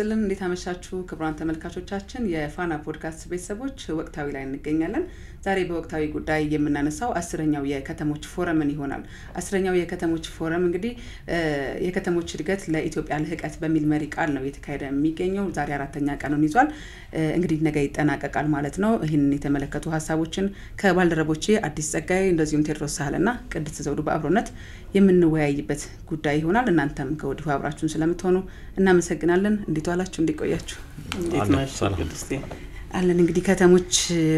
ይስጥልን እንዴት አመሻችሁ ክቡራን ተመልካቾቻችን የፋና ፖድካስት ቤተሰቦች ወቅታዊ ላይ እንገኛለን ዛሬ በወቅታዊ ጉዳይ የምናነሳው 10ኛው የከተሞች ፎረምን ይሆናል 10ኛው የከተሞች ፎረም እንግዲህ የከተሞች እድገት ለኢትዮጵያ ልህቀት በሚል መሪ ቃል ነው የተካሄደ የሚገኘው ዛሬ 4ኛ ቀኑን ይዟል እንግዲህ ነገ ይጠናቀቃል ማለት ነው ይሄንን የተመለከቱ ሐሳቦችን ከባልደረቦቼ አዲስ ጸጋይ እንደዚሁም ቴድሮስ ሳህልና ቅድስት ዘውዱ በአብሮነት የምንወያይበት ጉዳይ ይሆናል እናንተም ከወዲሁ አብራችሁን ስለምትሆኑ እናመሰግናለን እንዴት ዋላችሁ እንዲቆያችሁ አለን እንግዲህ ከተሞች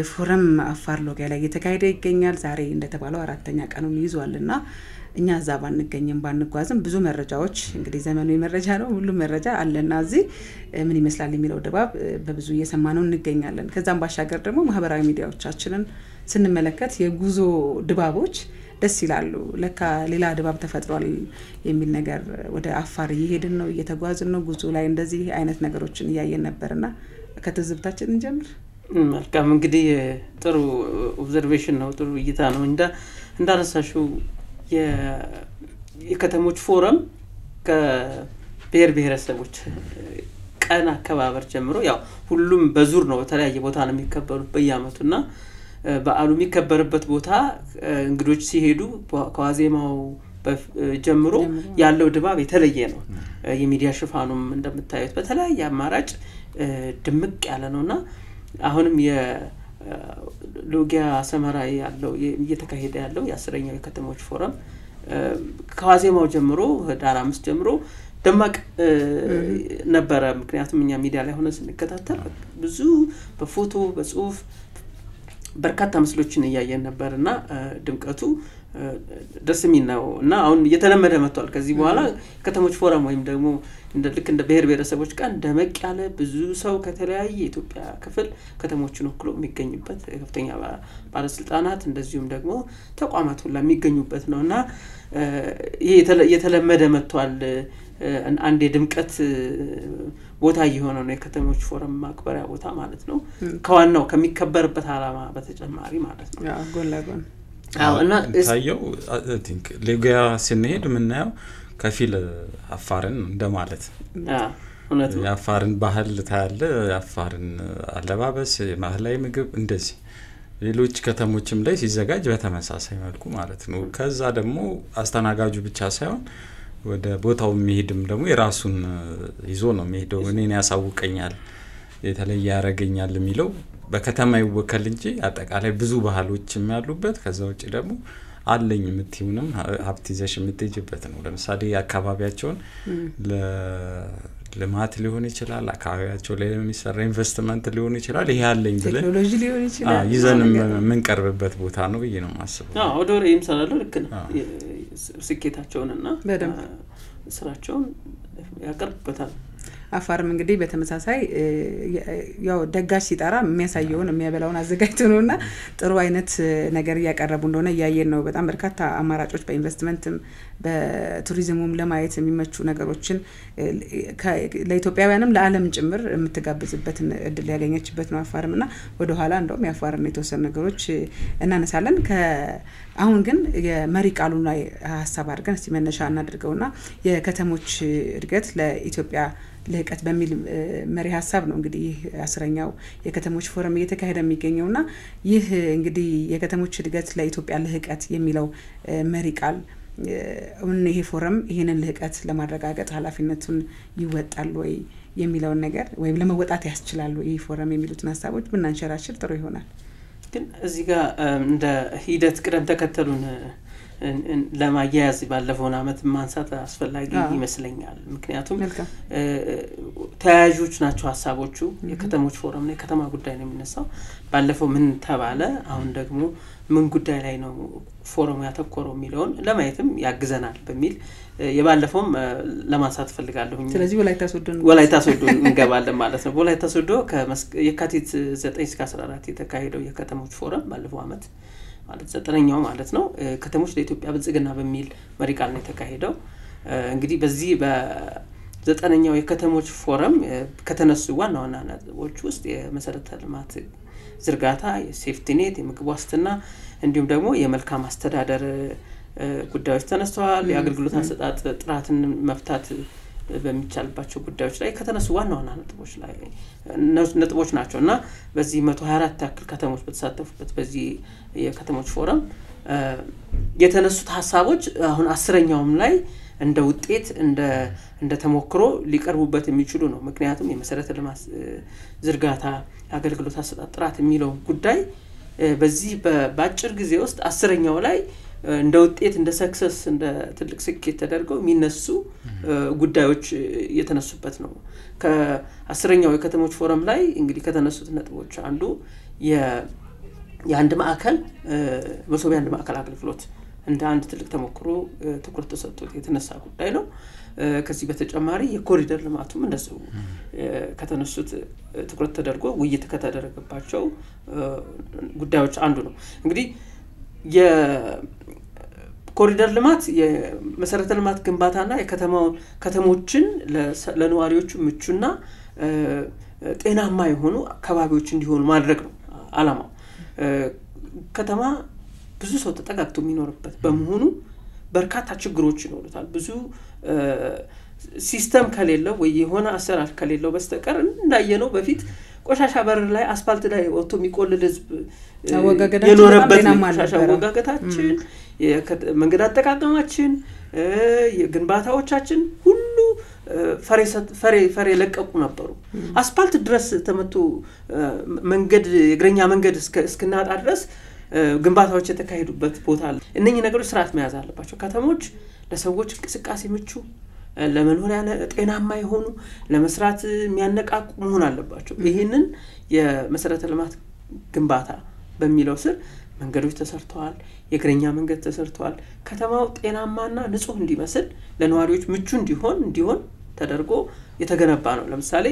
ፎረም አፋር ሎጊያ ላይ የተካሄደ ይገኛል ዛሬ እንደተባለው 4ኛ ቀኑን ይዟልና እኛ ዛባ እንገኝም ባንጓዝም ብዙ መረጃዎች እንግዲህ ዘመኑ የመረጃ ነው ሁሉ መረጃ አለና እዚ ምን ይመስላል የሚለው ድባብ በብዙ እየሰማነው እንገኛለን ከዛም ባሻገር ደግሞ ማህበራዊ ሚዲያዎቻችንን ስንመለከት የጉዞ ድባቦች ደስ ይላሉ ለካ ሌላ ድባብ ተፈጥሯል የሚል ነገር ወደ አፋር እየሄድን ነው እየተጓዝን ነው ጉዞ ላይ እንደዚህ አይነት ነገሮችን ያያየን ነበርና ከተዝብታችን እንጀምር መልካም እንግዲህ ጥሩ ኦብዘርቬሽን ነው ጥሩ እይታ ነው እንዳነሳሽው የከተሞች ፎረም ከብሔር ብሔረሰቦች ቀን አከባበር ጀምሮ ያው ሁሉም በዙር ነው ተለያየ ቦታ ነው የሚከበሩት በየአመቱና በአሉ የሚከበርበት ቦታ እንግዶች ሲሄዱ ከዋዜማው ጀምሮ ያለው ድባብ የተለየ ነው የሚዲያ ሽፋኑም እንደምታዩት በተለያየ አማራጭ ድምቅ ያለ ነውና አሁንም የሎጊያ ሰመራ ያለው እየተካሄደ ያለው የ10ኛው የከተሞች ፎረም ከዋዜማው ጀምሮ ዳር 5 ጀምሮ ደማቅ ነበረ ምክንያቱም እኛ ሚዲያ ላይ ሆነን ስንከታተል ብዙ በፎቶ በጽሁፍ በርካታ ምስሎችን ያያየን ነበርና ድምቀቱ ደስ የሚናውና አሁን እየተለመደ መጥቷል ከዚህ በኋላ ከተሞች ፎረም ወይም ደግሞ እንደ ብሔር ብሔረሰቦች ቀን ደመቅ ያለ ብዙ ሰው ከተለያየ የኢትዮጵያ ክፍል ከተሞችን ወክሎ የሚገኙበት ከፍተኛ ባለስልጣናት እንደዚሁም ደግሞ ተቋማት ሁሉ የሚገኙበት ነውና ይሄ የተለመደ መጥቷል አንድ የድምቀት ቦታ ይሆነ ነው የከተሞች ፎረም ማክበሪያ ቦታ ማለት ነው ከዋናው ከሚከበርበት አላማ በተጨማሪ ማለት ነው ያው ጎላጎን እና ታየው አይ ቲንክ ሎጊያ ስንሄድ ምናየው ከፊል አፋርን እንደማለት እውነት ነው የአፋርን ባህል ታያለ የአፋርን አለባበስ ባህላዊ ምግብ እንደዚህ ሌሎች ከተሞችም ላይ ሲዘጋጅ በተመሳሳይ መልኩ ማለት ነው ከዛ ደግሞ አስተናጋጁ ብቻ ሳይሆን ወደ ቦታው የሚሄድም ደግሞ የራሱን ይዞ ነው የሚሄደው እኔን ያሳውቀኛል የተለየ ያረጋኛል የሚለው በከተማ ይወከል እንጂ አጠቃላይ ብዙ ባህሎችም ያሉበት ከዛ ውጪ ደግሞ አለኝ የምትዩንም ሀብቲዘሽ የምትጅበት ነው ለምሳሌ አካባቢያቸውን ለማት ሊሆን ይችላል አካባቢያቸው ላይ የሚሰራ ኢንቨስትመንት ሊሆን ይችላል ይሄ አለኝ ብለ ቴክኖሎጂ ሊሆን ይችላል ይዘንም ምን ቀርብበት ቦታ ነው ብዬ ነው ማስበው ወዶሬ ይምሰላል ልክ ነው ስኬታቸውንና በደንብ ስራቸውን ያቀርቡበታል አፋርም እንግዲህ በተመሳሳይ ያው ደጋሽ ሲጣራ የሚያሳየውን የሚያበላውን አዘጋጅቶ ነውና ጥሩ አይነት ነገር ያቀርቡ እንደሆነ ያያየን ነው በጣም በርካታ አማራጮች በኢንቨስትመንትም በቱሪዝሙም ለማየት የሚመቹ ነገሮችን ለኢትዮጵያውያንም ለዓለም ጭምር የምትጋብዝበት እድል ያገኘችበት ነው አፋርምና ወደ ኋላ እንደውም ያፋርና የተወሰኑ ነገሮች እናነሳለን አሁን ግን የመሪ ቃሉ ላይ ሐሳብ አድርገን እስቲ መነሻ እናድርገውና የከተሞች እድገት ለኢትዮጵያ ልህቀት በሚል መሪ ሐሳብ ነው እንግዲህ 10ኛው የከተሞች ፎረም እየተካሄደ የሚገኘውና ይህ እንግዲህ የከተሞች እድገት ለኢትዮጵያ ልህቀት የሚለው መሪ ቃል ይሄ ፎረም ይሄንን ልህቀት ለማረጋገጥ ኃላፊነቱን ይወጣል ወይ የሚለው ነገር ወይም ለመወጣት ያስችላል ይሄ ፎረም የሚሉትን ሐሳቦች ብናንሸራሽር ጥሩ ይሆናል ግን እዚህ ጋር እንደ ሂደት ቅደም ተከተሉን ለማያያዝ ባለፈው አመት ማንሳት አስፈላጊ ይመስለኛል ምክንያቱም ተያያዦች ናቸው ሐሳቦቹ የከተሞች ፎረም ነው የከተማ ጉዳይ ነው የሚነሳው ባለፈው ምን ተባለ አሁን ደግሞ ምን ጉዳይ ላይ ነው ፎረሙ ያተኮረው የሚለውን ለማየትም ያግዘናል በሚል የባለፈውም ለማንሳት ፈልጋለሁኝ ስለዚህ ወላይታ ሶዶ እንገባለን ማለት ነው ወላይታ ሶዶ የካቲት 9 እስከ 14 የተካሄደው የከተሞች ፎረም ባለፈው አመት ማለት 9ኛው ማለት ነው ከተሞች ለኢትዮጵያ ብልጽግና በሚል መሪ ቃል ነው የተካሄደው እንግዲህ በዚህ በ9ኛው የከተሞች ፎረም ከተነሱ ዋና ነጥቦች ውስጥ የመሰረተ ልማት ዝርጋታ የሴፍቲ ኔት የምግብ ዋስትና እንዲሁም ደግሞ የመልካም አስተዳደር ጉዳዮች ተነስተዋል የአገልግሎት አሰጣጥ ጥራትን መፍታት በሚቻልባቸው ጉዳዮች ላይ ከተነሱ ዋና ነጥቦች ናቸውና በዚህ 124 ያክል ከተሞች በተሳተፉበት በዚህ የከተሞች ፎረም የተነሱት ሐሳቦች አሁን 10ኛውም ላይ እንደ ውጤት እንደ ተሞክሮ ሊቀርቡበት የሚችሉ ነው። ምክንያቱም የመሰረተ ልማት ዝርጋታ አገልግሎት አሰጣጥ ጥራት የሚለው ጉዳይ በዚህ በአጭር ጊዜ ውስጥ 10ኛው ላይ እንደ ውጤት እንደ ሰክሰስ እንደ ትልቅ ስኬት ተደርገው የሚነሱ ጉዳዮች የተነሱበት ነው። ከ10ኛው የከተሞች ፎረም ላይ እንግዲህ ከተነሱት ነጥቦች አንዱ የአንድ ማዕከል መሶብ የአንድ ማዕከል አገልግሎት እንደ አንድ ትልቅ ተሞክሮ ትኩረት ተሰጥቶት የተነሳ ጉዳይ ነው። ከዚህ በተጨማሪ የኮሪደር ልማቱም እንደዚሁ ከተነሱት ትኩረት ተደርጎ ውይይት ከተደረገባቸው ጉዳዮች አንዱ ነው። እንግዲህ የኮሪደር ልማት የመሰረተ ልማት ግንባታና ከተሞችን ለነዋሪዎቹ ምቹና ጤናማ የሆኑ አካባቢዎች እንዲሆኑ ማድረግ ነው ዓላማው። ከተማ ብዙ ሰው ተጠጋግቶ የሚኖርበት በመሆኑ በርካታ ችግሮች ይኖሩታል። ብዙ ሲስተም ከሌለው ወይ የሆነ አሰራር ከሌለው በስተቀር እንዳየነው በፊት ቆሻሻ በር ላይ አስፋልት ላይ ወጥቶ የሚቆልል ህዝብ የኖረበት ቆሻሻ አወጋገታችን መንገድ አጠቃቀማችን የግንባታዎቻችን ሁሉ ፈሬ ለቀቁ ነበሩ። አስፋልት ድረስ ተመቶ መንገድ የግረኛ መንገድ እስከናጣ ድረስ ግንባታዎች የተካሄዱበት ቦታ አለ። እነኚህ ነገሮች ስርዓት መያዝ አለባቸው። ከተሞች ለሰዎች እንቅስቃሴ ምቹ ለመኖሪያ ጤናማ የሆኑ ለመስራት የሚያነቃቁ መሆን አለባቸው። ይሄንን የመሰረተ ልማት ግንባታ በሚለው ስር መንገዶች ተሰርተዋል፣ የግረኛ መንገድ ተሰርተዋል። ከተማው ጤናማና ንጹህ እንዲመስል ለነዋሪዎች ምቹ እንዲሆን ተደርጎ የተገነባ ነው። ለምሳሌ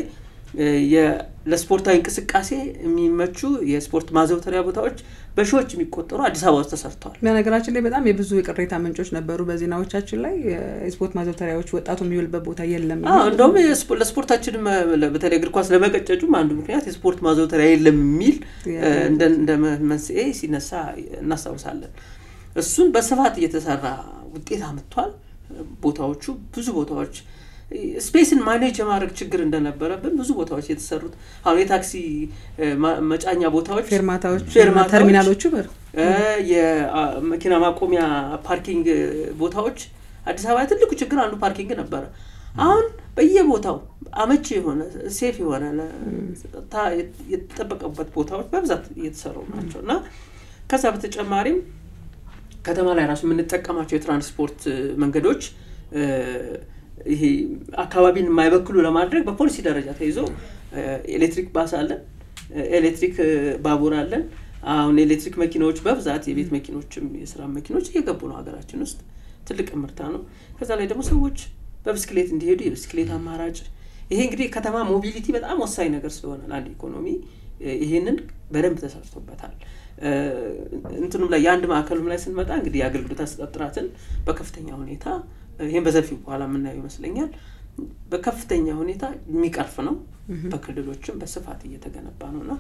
ለስፖርታዊ እንቅስቃሴ የሚመቹ የስፖርት ማዘውተሪያ ቦታዎች በሺዎች የሚቆጠሩ አዲስ አበባ ውስጥ ተሰርተዋል። በነገራችን ላይ በጣም የብዙ የቅሬታ ምንጮች ነበሩ በዜናዎቻችን ላይ የስፖርት ማዘውተሪያዎች ወጣቱ የሚውልበት ቦታ የለም። እንደውም ለስፖርታችን በተለይ እግር ኳስ ለመቀጨጩም አንዱ ምክንያት የስፖርት ማዘውተሪያ የለም የሚል እንደ መንስኤ ሲነሳ እናስታውሳለን። እሱን በስፋት እየተሰራ ውጤት አመጥቷል። ቦታዎቹ ብዙ ቦታዎች ስፔስን ማኔጅ የማድረግ ችግር እንደነበረብን ብዙ ቦታዎች የተሰሩት አሁን የታክሲ መጫኛ ቦታዎች ፌርማታዎች ተርሚናሎቹ የመኪና ማቆሚያ ፓርኪንግ ቦታዎች አዲስ አበባ ትልቁ ችግር አንዱ ፓርኪንግ ነበር። አሁን በየቦታው አመቺ የሆነ ሴፍ የሆነ የተጠበቀበት ቦታዎች በብዛት እየተሰሩ ናቸውና ከዛ በተጨማሪም ከተማ ላይ ራሱ የምንጠቀማቸው የትራንስፖርት መንገዶች ይሄ አካባቢን የማይበክሉ ለማድረግ በፖሊሲ ደረጃ ተይዞ ኤሌክትሪክ ባስ አለ፣ ኤሌክትሪክ ባቡር አለ። አሁን ኤሌክትሪክ መኪናዎች በብዛት የቤት መኪኖችም የስራ መኪኖች እየገቡ ነው ሀገራችን ውስጥ ትልቅ ምርታ ነው። ከዛ ላይ ደግሞ ሰዎች በብስክሌት እንዲሄዱ የብስክሌት አማራጭ ይሄ እንግዲህ ከተማ ሞቢሊቲ በጣም ወሳኝ ነገር ስለሆነ ለአንድ ኢኮኖሚ ይሄንን በደንብ ተሰርቶበታል። እንትንም ላይ የአንድ ማዕከሉም ላይ ስንመጣ እንግዲህ የአገልግሎት አሰጣጥ ጥራትን በከፍተኛ ሁኔታ ይሄን በዘፊው በኋላ የምናየው ይመስለኛል በከፍተኛ ሁኔታ የሚቀርፍ ነው። በክልሎችም በስፋት እየተገነባ ነውና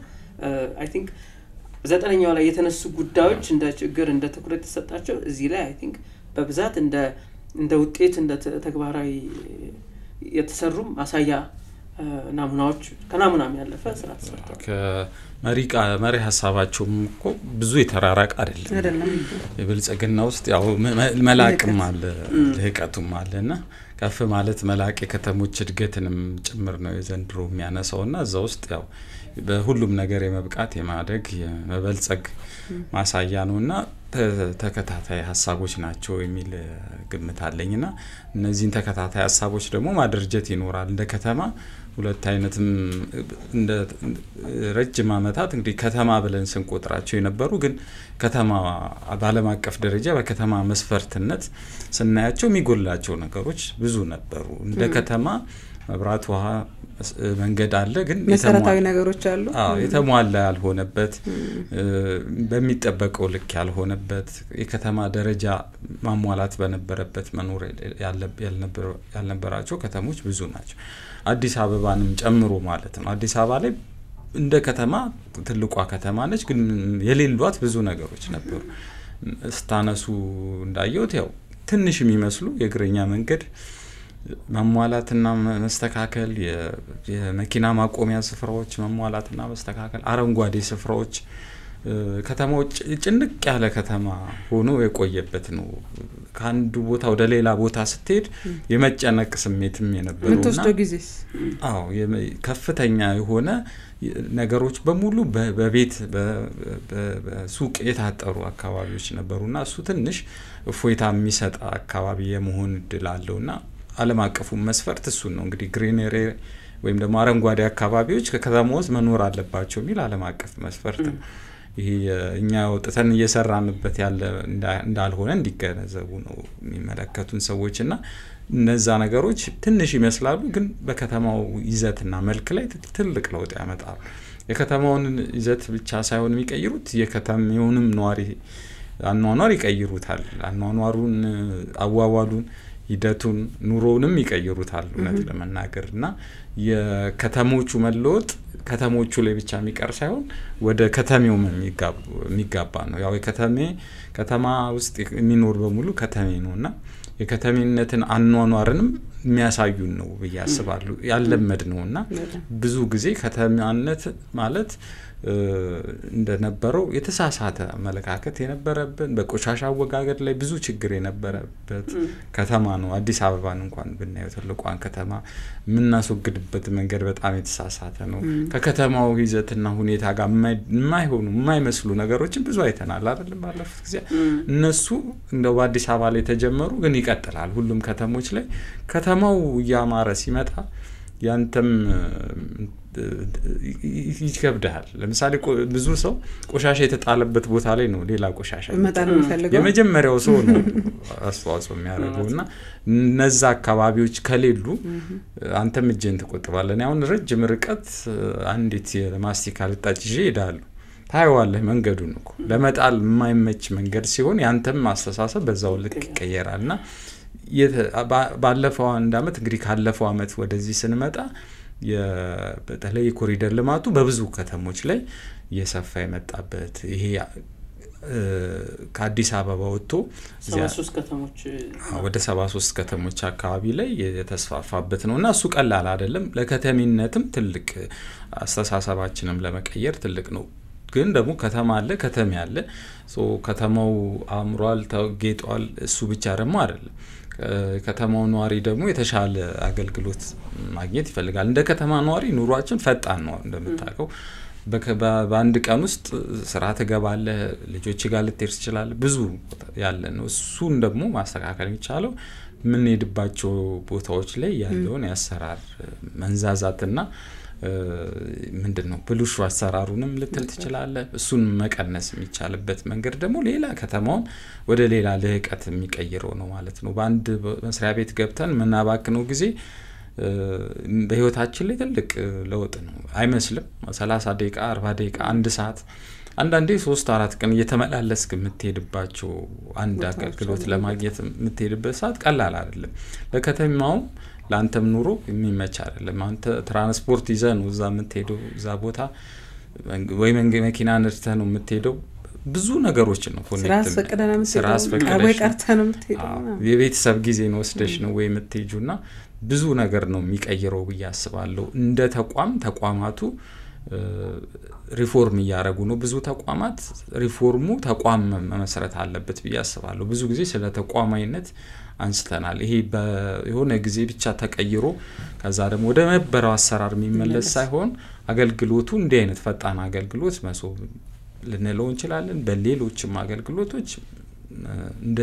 አይ ቲንክ 9ኛው ላይ የተነሱ ጉዳዮች እንደ ችግር እንደ ትኩረት ተሰጣቸው እዚህ ላይ አይ ቲንክ በብዛት እንደ ውጤት እንደ ተግባራዊ የተሰሩ ማሳያ ናሙናዎች ከናሙናም ያለፈ ስራ ተሰርቷል። መሪ ሐሳባቸውም እኮ ብዙ የተራራቀ አይደለም። የብልጽግና ውስጥ ያው መላቅም አለ ለህቀቱም አለና ከፍ ማለት መላቅ የከተሞች እድገትንም ጭምር ነው የዘንድሮ የሚያነሳውና እዛ ውስጥ ያው በሁሉም ነገር የመብቃት የማደግ የመበልጸግ ማሳያ ነውና ተከታታይ ሐሳቦች ናቸው የሚል ግምት አለኝና እነዚህን ተከታታይ ሐሳቦች ደግሞ ማድረጀት ይኖራል። እንደ ከተማ ሁለት አይነትም እንደ ረጅም አመታት እንግዲህ ከተማ ብለን ስንቆጥራቸው የነበሩ ግን ከተማ በዓለም አቀፍ ደረጃ በከተማ መስፈርትነት ስናያቸው የሚጎላቸው ነገሮች ብዙ ነበሩ። እንደ ከተማ መብራት፣ ውሃ፣ መንገድ አለ ግን መሰረታዊ ነገሮች አሉ። የተሟላ ያልሆነበት በሚጠበቀው ልክ ያልሆነበት የከተማ ደረጃ ማሟላት በነበረበት መኖር ያልነበራቸው ከተሞች ብዙ ናቸው። አዲስ አበባንም ጨምሮ ማለት ነው። አዲስ አበባ ላይ እንደ ከተማ ትልቋ ከተማ ነች ግን የሌሏት ብዙ ነገሮች ነበሩ። ስታነሱ እንዳየሁት ያው ትንሽ የሚመስሉ የግረኛ መንገድ መሟላትና መስተካከል የመኪና ማቆሚያ ስፍራዎች መሟላትና መስተካከል አረንጓዴ ስፍራዎች ከተማው ጭንቅ ያለ ከተማ ሆኖ የቆየበት ነው ካንዱ ቦታ ወደ ሌላ ቦታ ስትሄድ የመጨነቅ ስሜትም የነበረውና ጊዜስ አዎ ከፍተኛ የሆነ ነገሮች በሙሉ በቤት በሱቅ የታጠሩ አካባቢዎች ነበሩና እሱ ትንሽ ፎይታ የሚሰጥ አካባቢ የመሆን ድላለውና ዓለም አቀፉ መስፈርት እሱ ነው እንግዲህ ግሪነሪ ወይም ደግሞ አረንጓዴ አካባቢዎች ከከተማው ውስጥ መኖር አለባቸው የሚል ዓለም አቀፍ መስፈርት ነው ይሄ እኛ ወጥተን እየሰራንበት ያለ እንዳልሆነ እንዲገነዘቡ ነው የሚመለከቱን ሰዎችና እነዛ ነገሮች ትንሽ ይመስላሉ ግን በከተማው ይዘትና መልክ ላይ ትልቅ ለውጥ ያመጣሉ የከተማውን ይዘት ብቻ ሳይሆን የሚቀይሩት የከተማውንም ኗሪ አኗኗር ይቀይሩታል አኗኗሩን አዋዋሉን ሂደቱን ኑሮውንም ይቀይሩታል እውነት ለመናገርና የከተሞቹ መለወጥ ከተሞቹ ላይ ብቻ የሚቀር ሳይሆን ወደ ከተሜውም የሚጋባ ነው ያው ከተማ ውስጥ የሚኖር በሙሉ ከተሜ ነውና የከተሜነትን አኗኗርንም የሚያሳዩን ነው በያስባሉ ያለመድ ነውና ብዙ ጊዜ ከተማነት ማለት እንደነበረው የተሳሳተ መለካከት የነበረብን በቆሻሻ አወጋገድ ላይ ብዙ ችግር የነበረበት ከተማ ነው አዲስ አበባን እንኳን ብናየው ትልቋን ከተማ ምናስወግድበት መንገድ በጣም የተሳሳተ ነው ከከተማው ይዘትና ሁኔታ ጋር የማይሆኑ የማይመስሉ ነገሮችን ብዙ አይተናል አይደል ባለፉት ጊዜ እነሱ እንደው በአዲስ አበባ ላይ ተጀመሩ ግን ይቀጥላል ሁሉም ከተሞች ላይ ከተማው ያማረ ሲመጣ ያንተም ይከብዳል ለምሳሌ ብዙ ሰው ቆሻሻ የተጣለበት ቦታ ላይ ነው ሌላ ቆሻሻ የመጀመሪያው ሰው ነው አስተዋጽኦ የሚያደርገውና እነዛ አካባቢዎች ከሌሉ አንተም እጅን ተቆጥባለህ አሁን ረጅም ርቀት አንዲት የማስቲካ ልጣጭ ይሄዳሉ ታይዋለህ መንገዱን እኮ ለመጣል የማይመች መንገድ ሲሆን ያንተም ማስተሳሰብ በዛው ልክ ይቀየራልና ባለፈው አንድ አመት እንግዲህ ካለፈው አመት ወደዚህ ስንመጣ በተለይ ኮሪደር ልማቱ በብዙ ከተሞች ላይ የሰፋ የመጣበት ይሄ ከአዲስ አበባ ወጥቶ 73 ከተሞች ወደ 73 ከተሞች አካባቢ ላይ የተስፋፋበት ነውና እሱ ቀላል አይደለም ለከተሜነትም ትልቅ አስተሳሰባችንም ለመቀየር ትልቅ ነው ግን ደግሞ ከተማ አለ ከተማ ያለ ከተማው አምሯል ተጌጧል እሱ ብቻ ደግሞ አይደለም ከተማው ኗሪ ደግሞ የተሻለ አገልግሎት ማግኘት ይፈልጋል እንደ ከተማ ኗሪ ኑሯችን ፈጣን ነው እንደምታውቀው በአንድ ቀን ውስጥ ስራ ተገባለህ ልጆች ጋር ልትሄድ ትችላለህ ብዙ ያለ ነው እሱን ደግሞ ማስተካከል የሚቻለው ምን ሄድባቸው ቦታዎች ላይ ያለውን ያሰራር መንዛዛትና ምንድነው ብሉሹ አሰራሩንም ልትል ትችላለህ እሱን መቀነስ የሚቻልበት መንገድ ደግሞ ሌላ ከተማውን ወደ ሌላ ልህቀት የሚቀይረው ነው ማለት ነው በአንድ መስሪያ ቤት ገብተን ምናባክነው ጊዜ በህይወታችን ላይ ትልቅ ለውጥ ነው አይመስልም 30 ደቂቃ 40 ደቂቃ አንድ ሰዓት አንዳንዴ 3-4 ቀን እየተመላለስክ የምትሄድባቸው አንድ አገልግሎት ለማግኘት የምትሄድበት ሰዓት ቀላል አይደለም ለከተማው ላንተም ኑሮ የሚመች አይደለም አንተ ትራንስፖርት ይዘህ ነው እዛ የምትሄደው እዛ ቦታ ወይ መኪና ነድተህ ነው የምትሄደው ብዙ ነገሮች ነው ስራስ ፈቅደህ ነው የምትሄደው የቤተሰብ ጊዜ ነው ወስደሽ ነው ወይ የምትሄጁና ብዙ ነገር ነው የሚቀይረው በያስባለሁ እንደ ተቋማቱ ሪፎርም ያያረጉ ነው ብዙ ተቋማት ሪፎርሙ ተቋም መመስረት አለበት በያስባለሁ ብዙ ጊዜ ስለ ተቋማዊነት አንስተናል ይሄ በሆነ ጊዜ ብቻ ተቀይሮ ከዛ ደግሞ ወደ ነበረው አሰራር የሚመለስ ሳይሆን አገልግሎቱ እንደ አይነት ፈጣን አገልግሎት መሶብ ልንለው እንችላለን በሌሎችም አገልግሎቶች እንደ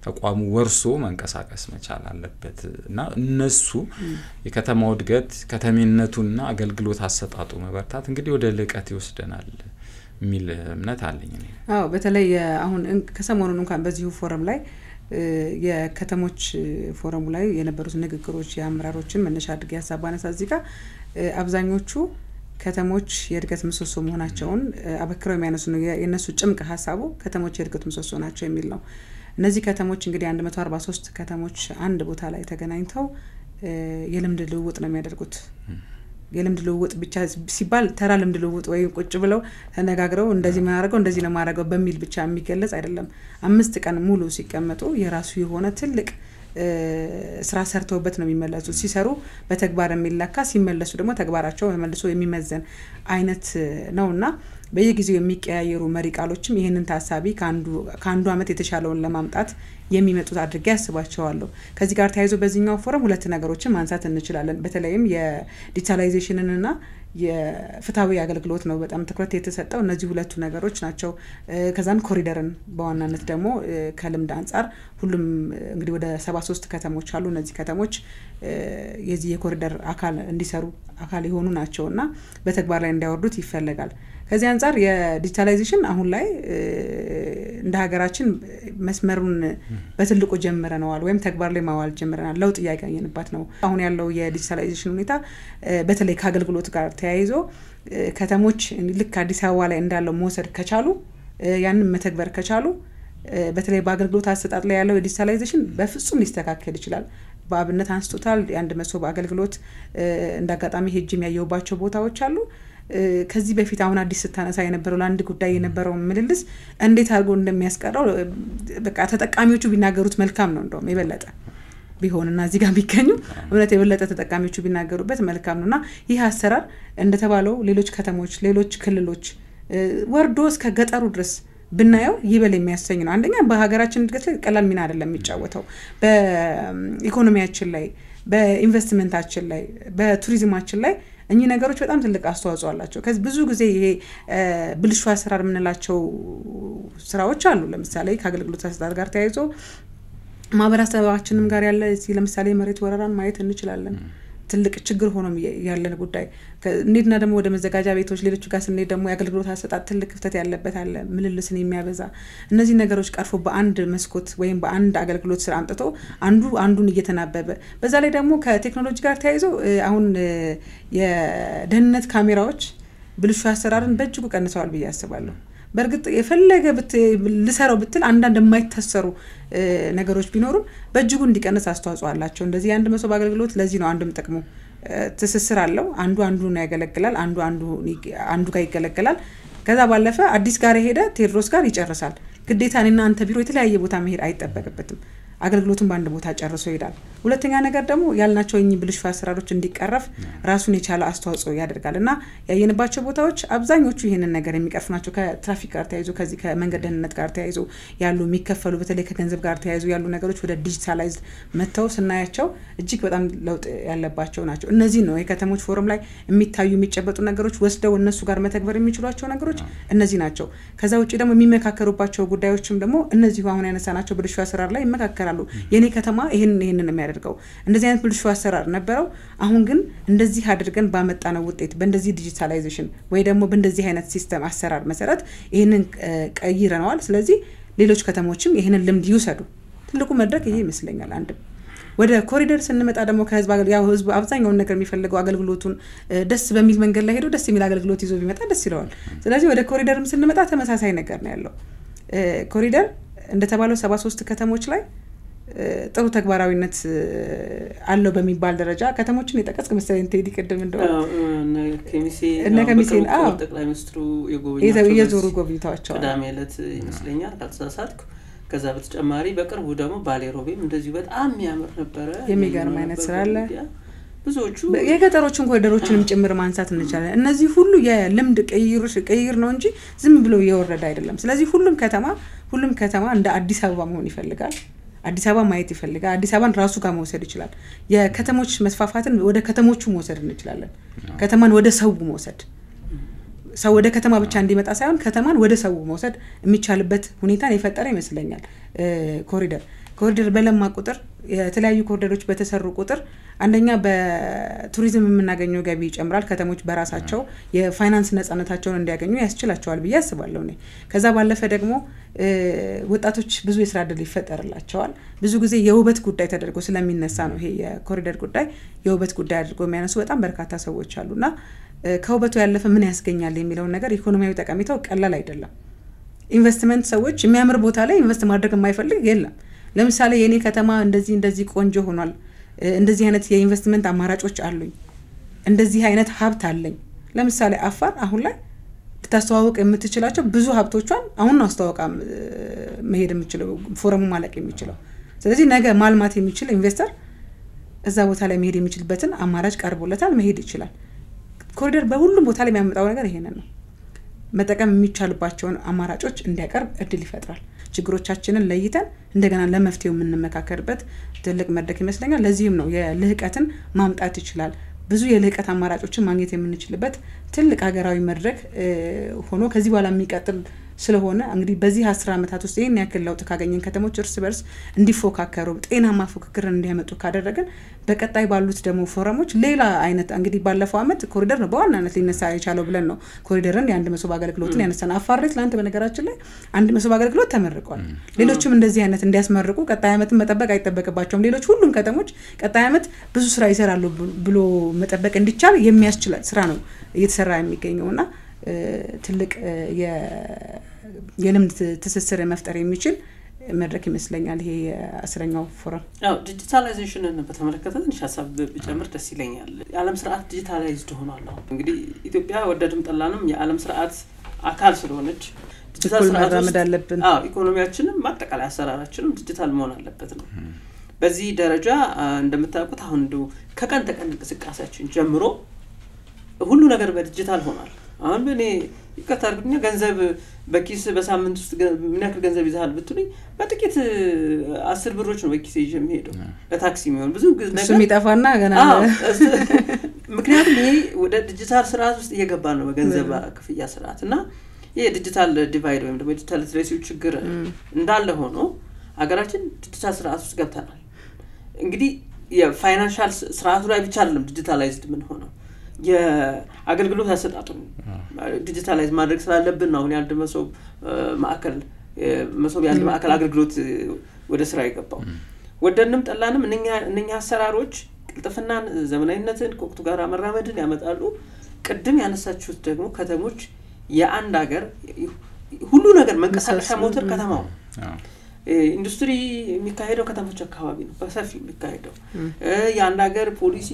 ተቋሙ ወርሶ መንቀሳቀስ መቻል አለበት እና እነሱ የከተማው እድገት ከተሜነቱና አገልግሎት አሰጣጡ መበርታት እንግዲህ ወደ ልቀት ይወስደናል የሚል እምነት አለኝ እኔ አዎ በተለይ አሁን ከሰሞኑን እንኳን በዚሁ ፎረም ላይ የከተሞች ፎረሙ ላይ የነበሩት ንግግሮች የአምራሮችን መነሻ አድርገ ያሳባነሳ እዚህ ጋር አብዛኞቹ ከተሞች የእድገት ምሰሶ መሆናቸውን አበክረው የሚያነሱ ነው የነሱ ጭምቅ ሐሳቡ ከተሞች የእድገት ምሰሶ ናቸው የሚል ነው እነዚህ ከተሞች እንግዲህ 143 ከተሞች አንድ ቦታ ላይ ተገናኝተው የልምድ ልውውጥ ነው የሚያደርጉት የልምድ ልውውጥ ብቻ ሲባል ተራ ልምድ ልውውጥ ወይ ቁጭ ብለው ተነጋግረው እንደዚህ ማድረገው እንደዚህ ለማድረገው በሚል ብቻ የሚገለጽ አይደለም 5 ቀን ሙሉ ሲቀመጡ የራሱ የሆነ ትልቅ ስራ ሰርተውበት ነው የሚመለሱት ሲሰሩ በተግባር የሚለካ ሲመለሱ ደግሞ ተግባራቸው መልሶ የሚመዘን አይነት ነውና በየጊዜው የሚቀያየሩ መሪ ቃሎችም ይሄንን ታሳቢ ካንዱ አመት የተሻለውን ለማምጣት የሚመጡት አድርጌ ያስባቸዋለሁ ከዚህ ጋር ተያይዞ በዚህኛው ፎረም ሁለት ነገሮችን ማንሳት እንችላለን በተለይም የዲጂታላይዜሽንንና የፍትሃዊ አገልግሎት ነው በጣም ትኩረት የተሰጠው እነዚህ ሁለቱ ነገሮች ናቸው ከዛን ኮሪደርን በዋናነት ደግሞ ከልምድ አንፃር ሁሉም እንግዲህ ወደ 73 ከተሞች አሉ እነዚህ ከተሞች የዚህ የኮሪደር አካል እንዲሰሩ አካል የሆኑ ናቸውና በተግባር ላይ እንዲያወርዱት ይፈልጋል ከዚህ አንፃር የዲጂታላይዜሽን አሁን ላይ እንደ ሀገራችን መስመሩን በትልቁ ጀምረናል ወይም ተግባር ላይ ማዋል ጀምረናል ለውጥ ያገኘንባት ነው አሁን ያለው የዲጂታላይዜሽን ሁኔታ በተለይ ከአገልግሎት ጋር ተያይዞ ከተሞች ልክ አዲስ አበባ ላይ እንዳለው መውሰድ ከቻሉ ያንን መተግበር ከቻሉ በተለይ በአገልግሎት አሰጣጥ ላይ ያለው ዲጂታላይዜሽን በፍጹም ሊስተካከል ይችላል በአብነት አንስቶታል የአንድ መሶብ አገልግሎት እንዳጋጣሚ ሄጅም ያየውባቸው ቦታዎች አሉ ከዚህ በፊት አሁን አዲስ ስታነሳ የነበረው ለአንድ ጉዳይ የነበረው ምልልስ እንዴት አድርጎ እንደሚያስቀረው በቃ ተጠቃሚዎቹ ቢናገሩት መልካም ነው እንደውም የበለጠ ቢሆንና እዚህ ጋር ቢገኙ እውነት የበለጠ ተጠቃሚዎቹ ቢናገሩበት መልካም ነውና ይህ አሰራር እንደተባለው ሌሎች ከተሞች ሌሎች ክልሎች ወርዶ እስከ ገጠሩ ድረስ ብናየው ይበል የሚያሰኝ ነው አንደኛ በሀገራችን እድገት ላይ ቀላል ሚና አይደለም የሚጫወተው በኢኮኖሚያችን ላይ በኢንቨስትመንታችን ላይ በቱሪዝማችን ላይ እኚህ ነገሮች በጣም ትልቅ አስተዋጽኦ አላቸው ከዚህ ብዙ ጊዜ ይሄ ብልሹ አሰራር ምንላቸው ስራዎች አሉ ለምሳሌ ከአገልግሎት አሰጣጥ ጋር ተያይዞ ማህበረሰባችንም ጋር ያለ ለምሳሌ መሬት ወረራን ማየት እንችላለን ትልቅ ችግር ሆኖ ያለን ጉዳይ እንዴትና ደግሞ ወደ መዘጋጃ ቤቶች ሌሎች ጋር ስንሄድ ደግሞ የአገልግሎት አሰጣጥ ትልቅ ክፍተት ያለበት አለ ምልልስን የሚያበዛ እነዚህ ነገሮች ቀርፎ በአንድ መስኮት ወይም በአንድ አገልግሎት ስራ አምጥቶ አንዱን እየተናበበ በዛ ላይ ደግሞ ከቴክኖሎጂ ጋር ተያይዞ አሁን የደህንነት ካሜራዎች ብልሹ አሰራርን በእጅጉ ቀንሰዋል ብዬ አስባለሁ በርግጥ የፈለገ ልሰራው ብትል አንዳንድ የማይተሰሩ ነገሮች ቢኖሩም በእጅጉ እንዲቀንስ አስተዋጽኦ አላቸው እንደዚህ አንድ መሶብ አገልግሎት ለዚህ ነው አንዱም ጥቅሙ ትስስር አለው አንዱን ያገለግላል አንዱ ጋር ይገለገላል ከዛ ባለፈ አዲስ ጋር ሄደ ቴድሮስ ጋር ይጨርሳል ግዴታ እኔና አንተ ቢሮ የተለያየ ቦታ መሄድ አይጠበቅበትም አገልግሎቱን በአንድ ቦታ ጨርሶ ይሄዳል ሁለተኛ ነገር ደግሞ ያልናቸው እኚህ ብልሹ አሰራሮች እንዲቀረፍ ራሱን የቻለ አስተዋጽኦ ያደርጋልና ያየንባቸው ቦታዎች አብዛኞቹ ይሄንን ነገር የሚቀርፉ ናቸው ከትራፊክ ጋር ተያይዞ ከዚህ ከመንገድ ደህንነት ጋር ተያይዞ ያሉ የሚከፈሉ በተለይ ከገንዘብ ጋር ተያይዞ ያሉ ነገሮች ወደ ዲጂታላይዝድ መተው ስናያቸው እጅግ በጣም ለውጥ ያለባቸው ናቸው እነዚህ ነው የከተሞች ፎረም ላይ የሚታዩ የሚጨበጡ ነገሮች ወስደው እነሱ ጋር መተግበር የሚችሏቸው ነገሮች እነዚህ ናቸው ከዛ ውጪ ደግሞ የሚመካከሩባቸው ጉዳዮችም ደግሞ እነዚህ አሁን ያነሳናቸው ብልሹ አሰራር ላይ ይመካከራሉ የኔ ከተማ ይሄንን የሚያደርገው እንደዚህ አይነት ብልሹ አሰራር ነበረው አሁን ግን እንደዚህ አድርገን ባመጣነው ውጤት በእንደዚህ ዲጂታላይዜሽን ወይ ደግሞ በእንደዚህ አይነት ሲስተም አሰራር መሰረት ይሄንን ቀይረናል ስለዚህ ሌሎች ከተሞችም ይሄንን ልምድ ይወሰዱ ትልቁ መድረክ ይሄ ይመስለኛል አንድ ወደ ኮሪደር ስንመጣ ደግሞ ከህዝብ ህዝብ አብዛኛው ነገር የሚፈልገው አገልግሎቱን ደስ በሚል መንገድ ላይ ሄዶ ደስ የሚል አገልግሎት ይዞ ቢመጣ ደስ ይለዋል ስለዚህ ወደ ኮሪደርም ስንመጣ ተመሳሳይ ነገር ነው ያለው ኮሪደር እንደተባለው 73 ከተሞች ላይ ጥሩ ተግባራዊነት አለው በሚባል ደረጃ ከተሞችን የጠቀስክ መሰለኝ ቴዲ ቅድም እንደው ከሚሴ ጠቅላይ ሚኒስትሩ የዞሩ ጎብኝታቸው ቅዳሜ ዕለት ይመስለኛል ካልተሳሳትኩ ከዛ በተጨማሪ በቅርቡ ደግሞ ባሌሮቤም እንደዚህ በጣም የሚያምር ነበረ የሚገርም አይነት ስራ አለ ብዙዎቹ የገጠሮችን ኮሪደሮችንም ጭምር ማንሳት እንችላለን እነዚህ ሁሉ የልምድ ቀይር ነው እንጂ ዝም ብሎ እየወረደ አይደለም ስለዚህ ሁሉም ከተማ እንደ አዲስ አበባ መሆን ይፈልጋል አዲስ አበባ ማየት ይፈልጋል አዲስ አበባን ራሱ ጋር መውሰድ ይችላል የከተሞች መስፋፋትን ወደ ከተሞቹ መውሰድ እንችላለን ከተማን ወደ ሰው መውሰድ ሰው ወደ ከተማ ብቻ እንዲመጣ ሳይሆን ከተማን ወደ ሰው መውሰድ የሚቻልበት ሁኔታን የፈጠረ ይመስለኛል ኮሪደር በለማ ቁጥር የተለያዩ ኮሪደሮች በተሰሩ ቁጥር አንደኛ በቱሪዝም የምናገኘው ገቢ ይጨምራል ከተሞች በራሳቸው የፋይናንስ ነፃነታቸውን እንዲያገኙ ያስችላቸዋል ብዬ አስባለሁ እኔ ከዛ ባለፈ ደግሞ ወጣቶች ብዙ የስራ ዕድል ይፈጠርላቸዋል ብዙ ጊዜ የውበት ጉዳይ ተደርጎ ስለሚነሳ ነው ይሄ የኮሪደር ጉዳይ የውበት ጉዳይ አድርጎ የሚያነሱ በጣም በርካታ ሰዎች አሉና ከውበቱ ያለፈ ምን ያስገኛል የሚለው ነገር ኢኮኖሚያዊ ጠቀሜታው ቀላል አይደለም ኢንቨስትመንት ሰዎች የሚያምር ቦታ ላይ ኢንቨስት ማድረግ የማይፈልግ የለም ለምሳሌ የኔ ከተማ እንደዚህ ቆንጆ ሆኗል እንደዚህ አይነት የኢንቨስትመንት አማራጮች አሉኝ እንደዚህ አይነት ሀብት አለኝ ለምሳሌ አፋር አሁን ላይ ልታስተዋውቅ የምትችላቸው ብዙ ሀብቶቿን አሁን ነው አስተዋውቃ መሄድ የምትችለው ፎረሙ ማለቅ የሚችለው ስለዚህ ነገ ማልማት የሚችል ኢንቨስተር እዛ ቦታ ላይ መሄድ የሚችልበትን አማራጭ ቀርቦለታል መሄድ ይችላል ኮሪደር በሁሉም ቦታ ላይ የሚያመጣው ነገር ይሄንን ነው መጠቀም የሚቻልባቸውን አማራጮች እንዲያቀርብ እድል ይፈጥራል ችግሮቻችንን ለይተን እንደገና ለመፍትሄው የምንመካከርበት ትልቅ መድረክ ይመስለኛል ለዚህም ነው የልህቀትን ማምጣት ይችላል ብዙ የልህቀት አማራጮችን ማግኘት የምንችልበት ትልቅ ሀገራዊ መድረክ ሆኖ ከዚህ በኋላ የሚቀጥል ስለሆነ እንግዲህ በዚህ 10 አመታት ውስጥ ይሄን ያክል ለውጥ ካገኘን ከተሞች እርስ በርስ እንዲፎካከሩ ጤናማ ፉክክር እንዲያመጡ ካደረገን በቀጣይ ባሉት ደግሞ ፎረሞች ሌላ አይነት እንግዲህ ባለፈው አመት ኮሪደር ነው በዋናነት ሊነሳ የቻለው ብለን ነው ኮሪደርን የአንድ መሶብ አገልግሎትን ያነሳን አፋር ላይ ትላንት በነገራችን ላይ አንድ መሶብ አገልግሎት ተመርቋል ሌሎችም እንደዚህ አይነት እንዲያስመርቁ ቀጣይ አመትን መጠበቅ አይጠበቅባቸውም ሌሎች ሁሉም ከተሞች ቀጣይ አመት ብዙ ስራ ይሰራሉ ብሎ መጠበቅ እንዲቻል የሚያስችል ስራ ነው እየተሰራ የሚገኘውና ትልቅ የልምድ ትስስር መፍጠር የሚችል መድረክ ይመስለኛል ይሄ 10ኛው ፎረም ዲጂታላይዜሽንን በተመለከተ ትንሽ ሀሳብ ቢጨምር ደስ ይለኛል የዓለም ስርዓት ዲጂታላይዝድ ሆኗል እንግዲህ ኢትዮጵያ ወደድም ጠላንም የዓለም ስርዓት አካል ስለሆነች ዲጂታል ስርዓት አለብን ኢኮኖሚያችንም ማጠቃለያ አሰራራችንም ዲጂታል መሆን አለበት ነው በዚህ ደረጃ እንደምታውቁት አሁን ከቀን ተቀን እንቅስቃሴያችን ጀምሮ ሁሉ ነገር በዲጂታል ሆኗል አሁን በኔ ይከታርግኛ ገንዘብ በኪስ በሳምንት ውስጥ ምን ያክል ገንዘብ ይዛል ብትሉኝ በጥቂት 10 ብሮች ነው በኪስ ይዤ የምሄደው ለታክሲ የሚሆን ብዙ ነገር እሱ የሚጠፋና ገና ምክንያቱም ይሄ ወደ ዲጂታል ስርዓት ውስጥ እየገባ ነው በገንዘብ ክፍያ ስርዓትና ይሄ ዲጂታል ዲቫይድ ወይም ደግሞ ዲጂታል ሊትሬሲ ችግር እንዳለ ሆኖ ሀገራችን ዲጂታል ስርዓት ውስጥ ገብተናል እንግዲህ የፋይናንሻል ስርዓቱ ላይ ብቻ አይደለም ዲጂታላይዝድ ምን ሆነው የአገልግሎት አሰጣጡን ዲጂታላይዝ ማድረግ ስላለብን ነው ያንድ መሶብ ማዕከል መሶብ ያንድ ማዕከል አገልግሎት ወደ ስራ ይገባው ወደንም ጠላንም እነኛ አሰራሮች ቅልጥፍናን ዘመናዊነትን ከወቅቱ ጋር መራመድን ያመጣሉ ቅድም ያነሳችሁት ደግሞ ከተሞች የአንድ ሀገር ሁሉ ነገር መንቀሳቀሻ ሞተር ከተማው ኢንዱስትሪ የሚካሄደው ከተሞች አካባቢ ነው በሰፊው የሚካሄደው የአንድ ሀገር ፖሊሲ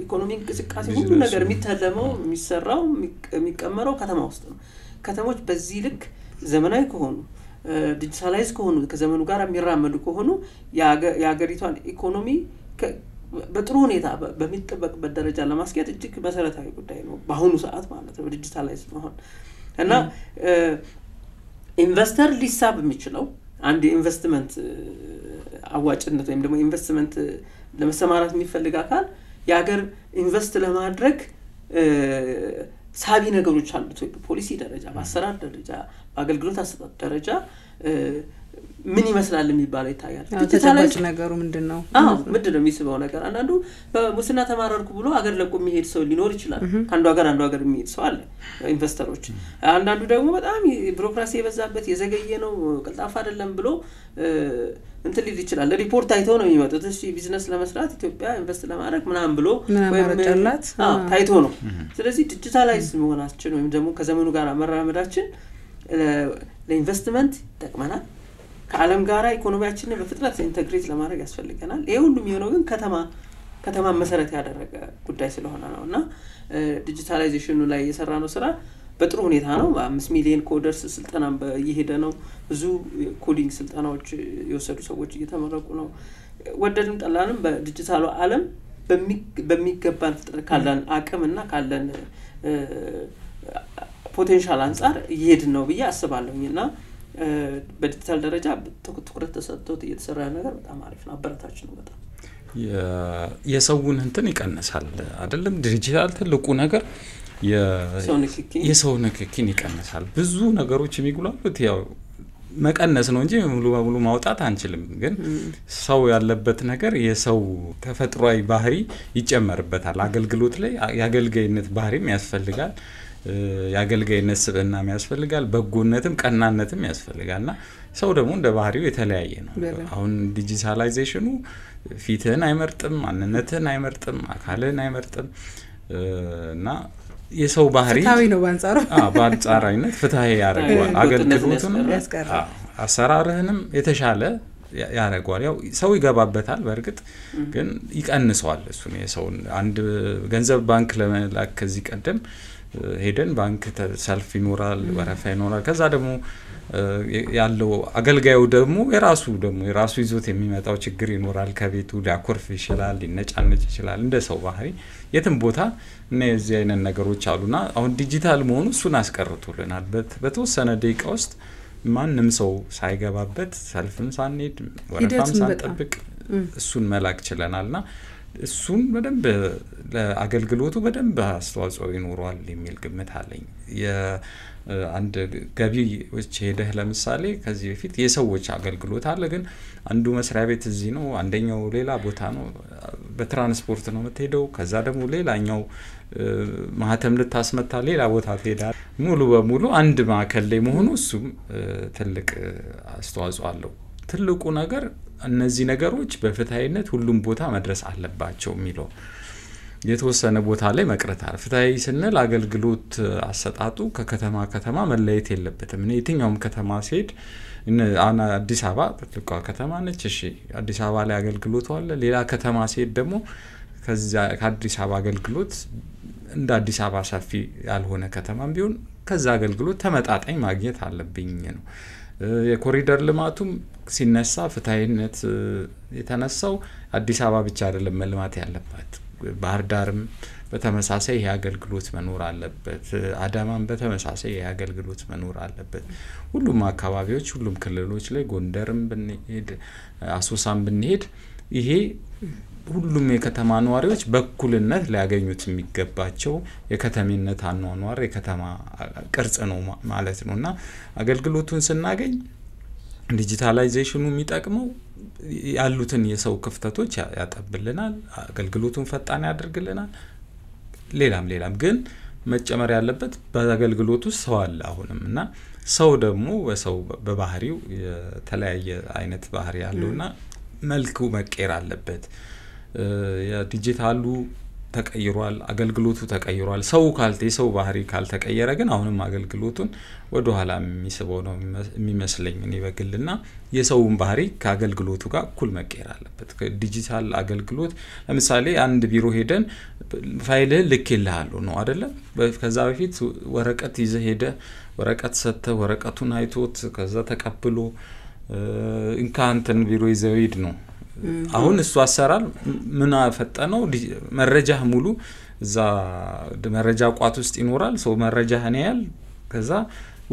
ኢኮኖሚክ እንቅስቃሴ ሁሉ ነገር የሚተለመው የሚሰራው የሚቀመረው ከተማ ውስጥ ነው ከተሞች በዚህ ልክ ዘመናዊ ከሆኑ ዲጂታላይዝ ከሆኑ ከዘመኑ ጋር የሚራመዱ ከሆኑ የሀገሪቷን ኢኮኖሚ በጥሩ ሁኔታ በሚጠበቅበት ደረጃ ለማስኬድ እጅግ መሰረታዊ ጉዳይ ነው በአሁኑ ሰዓት ማለት ነው ዲጂታላይዝ መሆን እና ኢንቨስተር ሊሳብ የሚችለው አንድ ኢንቨስትመንት አዋጭነት ወይም ደግሞ ኢንቨስትመንት ለመሰማራት የሚፈልግ አካል የሀገር ኢንቨስት ለማድረግ ሳቢ ነገሮች አሉት ፖሊሲ ደረጃ በአሰራር ደረጃ በአገልግሎት አሰጣጥ ደረጃ ምን ይመስላል የሚባለው ይታያል ዲጂታላይዝ ነገሩ ምንድነው ምንድነው የሚስበው ነገር አንዳንዱ በሙስና ተማረርኩ ብሎ አገር ለቆ የሚሄድ ሰው ሊኖር ይችላል አንዱ ሀገር የሚሄድ ሰው አለ ኢንቨስተሮች አንዳንዱ ደግሞ በጣም ቢሮክራሲ የበዛበት የዘገየ ነው ቀልጣፋ አይደለም ብሎ እንትን ሊል ይችላል ሪፖርት አይተው ነው የሚመጡት እሺ ቢዝነስ ለመስራት ኢትዮጵያ ኢንቨስት ለማድረግ ምናምን ብሎ ወይም ታይቶ ነው ስለዚህ ዲጂታላይዝ መሆናችን ወይም ደግሞ ከዘመኑ ጋር መራመዳችን ለኢንቨስትመንት ተጠቅመናል ከዓለም ጋራ ኢኮኖሚያችንን በፍጥነት ኢንተግሬት ለማድረግ ያስፈልገናል ይሄ ሁሉ የሚሆነው ግን ከተማ መሰረት ያደረገ ጉዳይ ስለሆነ ነውና ዲጂታላይዜሽኑ ላይ የሰራነው ስራ በጥሩ ሁኔታ ነው 5 ሚሊዮን ኮደርስ ስልጠና እየሄደ ነው ብዙ ኮዲንግ ስልጠናዎች የወሰዱ ሰዎች እየተመረቁ ነው ወደድም ጠላንም በዲጂታሉ ዓለም በሚገባን ፍጥነት ካለን አቅምና ካለን ፖቴንሻል አንፃር እየሄድን ነው ብዬ አስባለሁኝና በዲጂታል ደረጃ ትኩረት ተሰጥቶት እየተሰራ ነገር በጣም አሪፍ ነው አበረታች ነው በጣም የሰውን እንትን ይቀንሳል አይደለም ዲጂታል ትልቁ ነገር የሰው ንክኪን ይቀንሳል ብዙ ነገሮች የሚጉላሉት ያው መቀነስ ነው እንጂ ሙሉ በሙሉ ማውጣት አንችልም ግን ሰው ያለበት ነገር የሰው ተፈጥሯዊ ባህሪ ይጨመርበታል አገልግሎት ላይ ያገልጋይነት ባህሪም ያስፈልጋል ያገልጋይነት ስብዕናም ያስፈልጋል በጎነትም ቀናነትም ያስፈልጋልና ሰው ደግሞ እንደ ባህሪው የተለያየ ነው አሁን ዲጂታላይዜሽኑ ፊትህን አይመርጥም ማንነትህን አይመርጥም አካልህን አይመርጥም እና የሰው ባህሪ ፍትሃዊ ነው በአንጻራዊነት ፍትሃዊ ያደርጋል አገልግሎቱን አሰራርህንም የተሻለ ያደርጋል ያው ሰው ይገባበታል በርግጥ ግን ይቀንሰዋል እሱ ነው የሰው አንድ ገንዘብ ባንክ ለመላክ ከዚህ ቀደም ሄደን ባንክ ሰልፍ ይኖራል ወረፋ ይኖራል ከዛ ደግሞ ያለው አገልጋዩ ደግሞ የራሱ ይዞት የሚመጣው ችግር ይኖራል ከቤቱ ሊያኮርፍ ይችላል ሊነጫነጭ ይችላል እንደ ሰው ባህሪ የትም ቦታ እነዚህ አይነት ነገሮች አሉና አሁን ዲጂታል መሆኑ እሱን አስቀርቶልናል በተወሰነ ደቂቃ ውስጥ ማንንም ሰው ሳይገባበት ሰልፍም ሳንሄድ ወረፋም ሳንጠብቅ እሱን መላክ ችለናልና እሱን በደንብ ለአገልግሎቱ በደንብ አስተዋጽኦ ይኖራል የሚል ግምት አለኝ አንድ ገቢዎች ሄደህ ለምሳሌ ከዚህ በፊት የሰዎች አገልግሎት አለ ግን አንዱ መስሪያ ቤት እዚህ ነው አንደኛው ሌላ ቦታ ነው በትራንስፖርት ነው የምትሄደው ከዛ ደግሞ ሌላኛው ማህተም ልታስመታ ሌላ ቦታ ትሄዳለህ ሙሉ በሙሉ አንድ ማዕከል ላይ መሆኑ እሱም ትልቅ አስተዋጽኦ አለው ትልቁ ነገር እነዚህ ነገሮች በፍትሃይነት ሁሉም ቦታ መድረስ አለባቸው የሚለው የተወሰነ ቦታ ላይ መቅረታል ፍትሃይ ስንል አገልግሎት አሰጣጡ ከከተማ መለየት የለበትም እኔ የትኛውም ከተማ ሲሄድ አዲስ አበባ ትልቋ ከተማ ነች እሺ አዲስ አበባ ላይ አገልግሎት አለ ሌላ ከተማ ሲሄድ ደግሞ ከዛ ከአዲስ አበባ አገልግሎት እንደ አዲስ አበባ ሰፊ ያልሆነ ከተማም ቢሆን ከዛ አገልግሎት ተመጣጣኝ ማግኘት አለብኝ ነው የኮሪደር ልማቱም ሲነሳ ፍትሃይነት የተነሳው አዲስ አበባ ብቻ አይደለም መልማት ያለባት ባህር ዳርም በተመሳሳይ የአገልግሎት መኖር አለበት አዳማም በተመሳሳይ የአገልግሎት መኖር አለበት ሁሉም አካባቢዎች ሁሉም ክልሎች ላይ ጎንደርም ብንሄድ አሶሳም ብንሄድ ይሄ ሁሉም የከተማ ነዋሪዎች በኩልነት ሊያገኙት የሚገባቸው የከተሜነት አኗኗር የከተማ ቅርጽ ነው ማለት ነውና አገልግሎቱን ስናገኝ ዲጂታላይዜሽኑ የሚጠቅመው ያሉትን የሰው ክፍተቶች ያጠብልናል አገልግሎቱን ፈጣን ያደርግልናል ሌላም ግን መጨመር ያለበት በአገልግሎቱ ሰው አለ አሁንምና ሰው ደግሞ በሰው በባህሪው የተለያየ አይነት ባህሪ ያለውና መልኩ መቀየር አለበት የዲጂታሉ ተቀይሯል አገልግሎቱ ተቀይሯል ሰው የሰው ባህሪ ካልተቀየረ ግን አሁንም አገልግሎቱን ወደ ኋላ የሚስበው ነው የሚመስለኝ እኔ በግልና የሰውን ባህሪ ከአገልግሎቱ ጋር እኩል መቀየር አለበት ዲጂታል አገልግሎት ለምሳሌ አንድ ቢሮ ሄደን ፋይልህን ልክልሃሉ ነው አይደለ ከዛ በፊት ወረቀት ይዘህ ሄደ ወረቀት ሰጥተህ ወረቀቱን አይቶት ከዛ ተቀብሎ እንካንተን ቢሮ ይዘው ሄድ ነው አሁን እሱ አሰራር ምን አፈጠነው መረጃ ሙሉ እዛ መረጃ ቋት ውስጥ ይኖራል ሰው መረጃህን ያያል ከዛ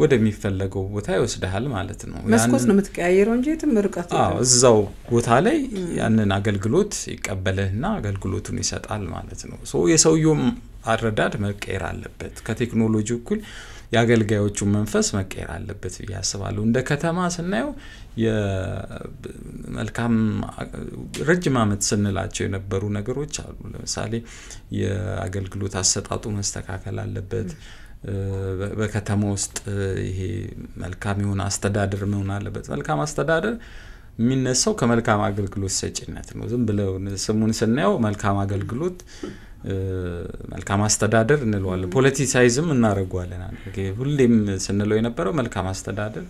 ወደሚፈለገው ቦታ ይወስዳል ማለት ነው መስኮት ነው የምትቀያየረው እንጂ ተመርቀት እዛው ቦታ ላይ ያንን አገልግሎት ይቀበልና አገልግሎቱን ይሰጣል ማለት ነው የሰውየው አረዳድ መቀየር አለበት ከቴክኖሎጂው እኩል ያገልጋዮቹ መንፈስ መቀየር አለበት ያስባሉ እንደ ከተማ ስናየው የመልካም ረጅም አመት ስንላቸው የነበሩ ነገሮች አሉ ለምሳሌ የአገልግሎት አሰጣጡ መስተካከል አለበት በከተማ ውስጥ ይሄ መልካም የሆነ አስተዳደር መሆን አለበት መልካም አስተዳደር የሚነሳው ከመልካም አገልግሎት ሰጪነት ነው ዝም ብለው ስሙን ስናየው መልካም አገልግሎት መልካም አስተዳደር እንለዋለን ፖለቲሳይዝም እናረጋዋለን ሁሌም ስንለው የነበረው መልካም አስተዳደር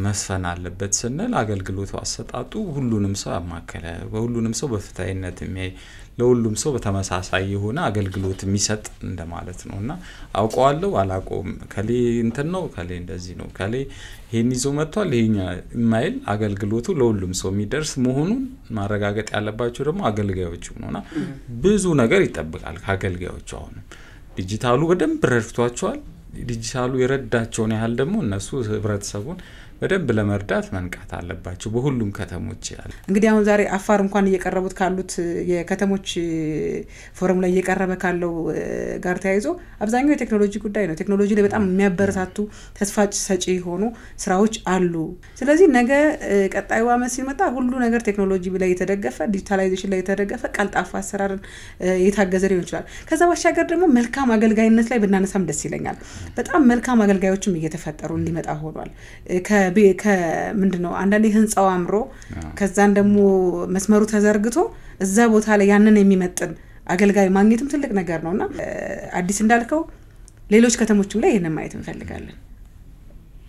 መስፈን አለበት ስንል አገልግሎቱ አሰጣጡ ሁሉንም ሰው ያማከለ በሁሉንም ሰው በፍትሃይነት የሚያይ ለሁሉም ሰው በተመሳሳይ የሆነ አገልግሎት የሚሰጥ እንደማለት ነውና አውቀዋለሁ አላቆም ከሌ እንትን ነው ከሌ እንደዚህ ነው ከሌ ይሄን ይዞ መጥቷል ይሄኛ ማይል አገልግሎቱ ለሁሉም ሰው የሚደርስ መሆኑን ማረጋገጥ ያለባቸው ደግሞ አገልጋዮቹ ነውና ብዙ ነገር ይጠብቃል ከአገልጋዮቹ አሁን ዲጂታሉ በደንብ ረድቷቸዋል ዲጂታሉ የረዳቸውን ያህል ደግሞ እነሱ ህብረተሰቡን በደንብ ለመርዳት መንቃት አለባቸው በሁሉም ከተሞች ያለ እንግዲህ አሁን ዛሬ አፋር እንኳን እየቀረቡት ካሉት የከተሞች ፎረም ላይ እየቀረበ ካለው ጋር ተያይዞ አብዛኛው የቴክኖሎጂ ጉዳይ ነው ቴክኖሎጂ ላይ በጣም የሚያበረታቱ ተስፋ ሰጪ ሆኖ ስራዎች አሉ ስለዚህ ነገ ቀጣዩ አመት ሲመጣ ሁሉ ነገር ቴክኖሎጂ ላይ የተደገፈ ዲጂታላይዜሽን ላይ የተደገፈ ቀልጣፋ አሰራርን የታገዘ ሊሆን ይችላል ከዛ ባሻገር ደግሞ መልካም አገልጋይነት ላይ ብናነሳም ደስ ይለኛል በጣም መልካም አገልጋዮችም እየተፈጠሩ እንዲመጣ ሆኗል ከምንድነው አንዳንዴ ህንጻው አምሮ ከዛን ደግሞ መስመሩ ተዘርግቶ እዛ ቦታ ላይ ያንን የሚመጥን አገልጋይ ማግኘትም ትልቅ ነገር ነውና አዲስ እንዳልከው ሌሎች ከተሞችም ላይ ይሄንን ማየት እንፈልጋለን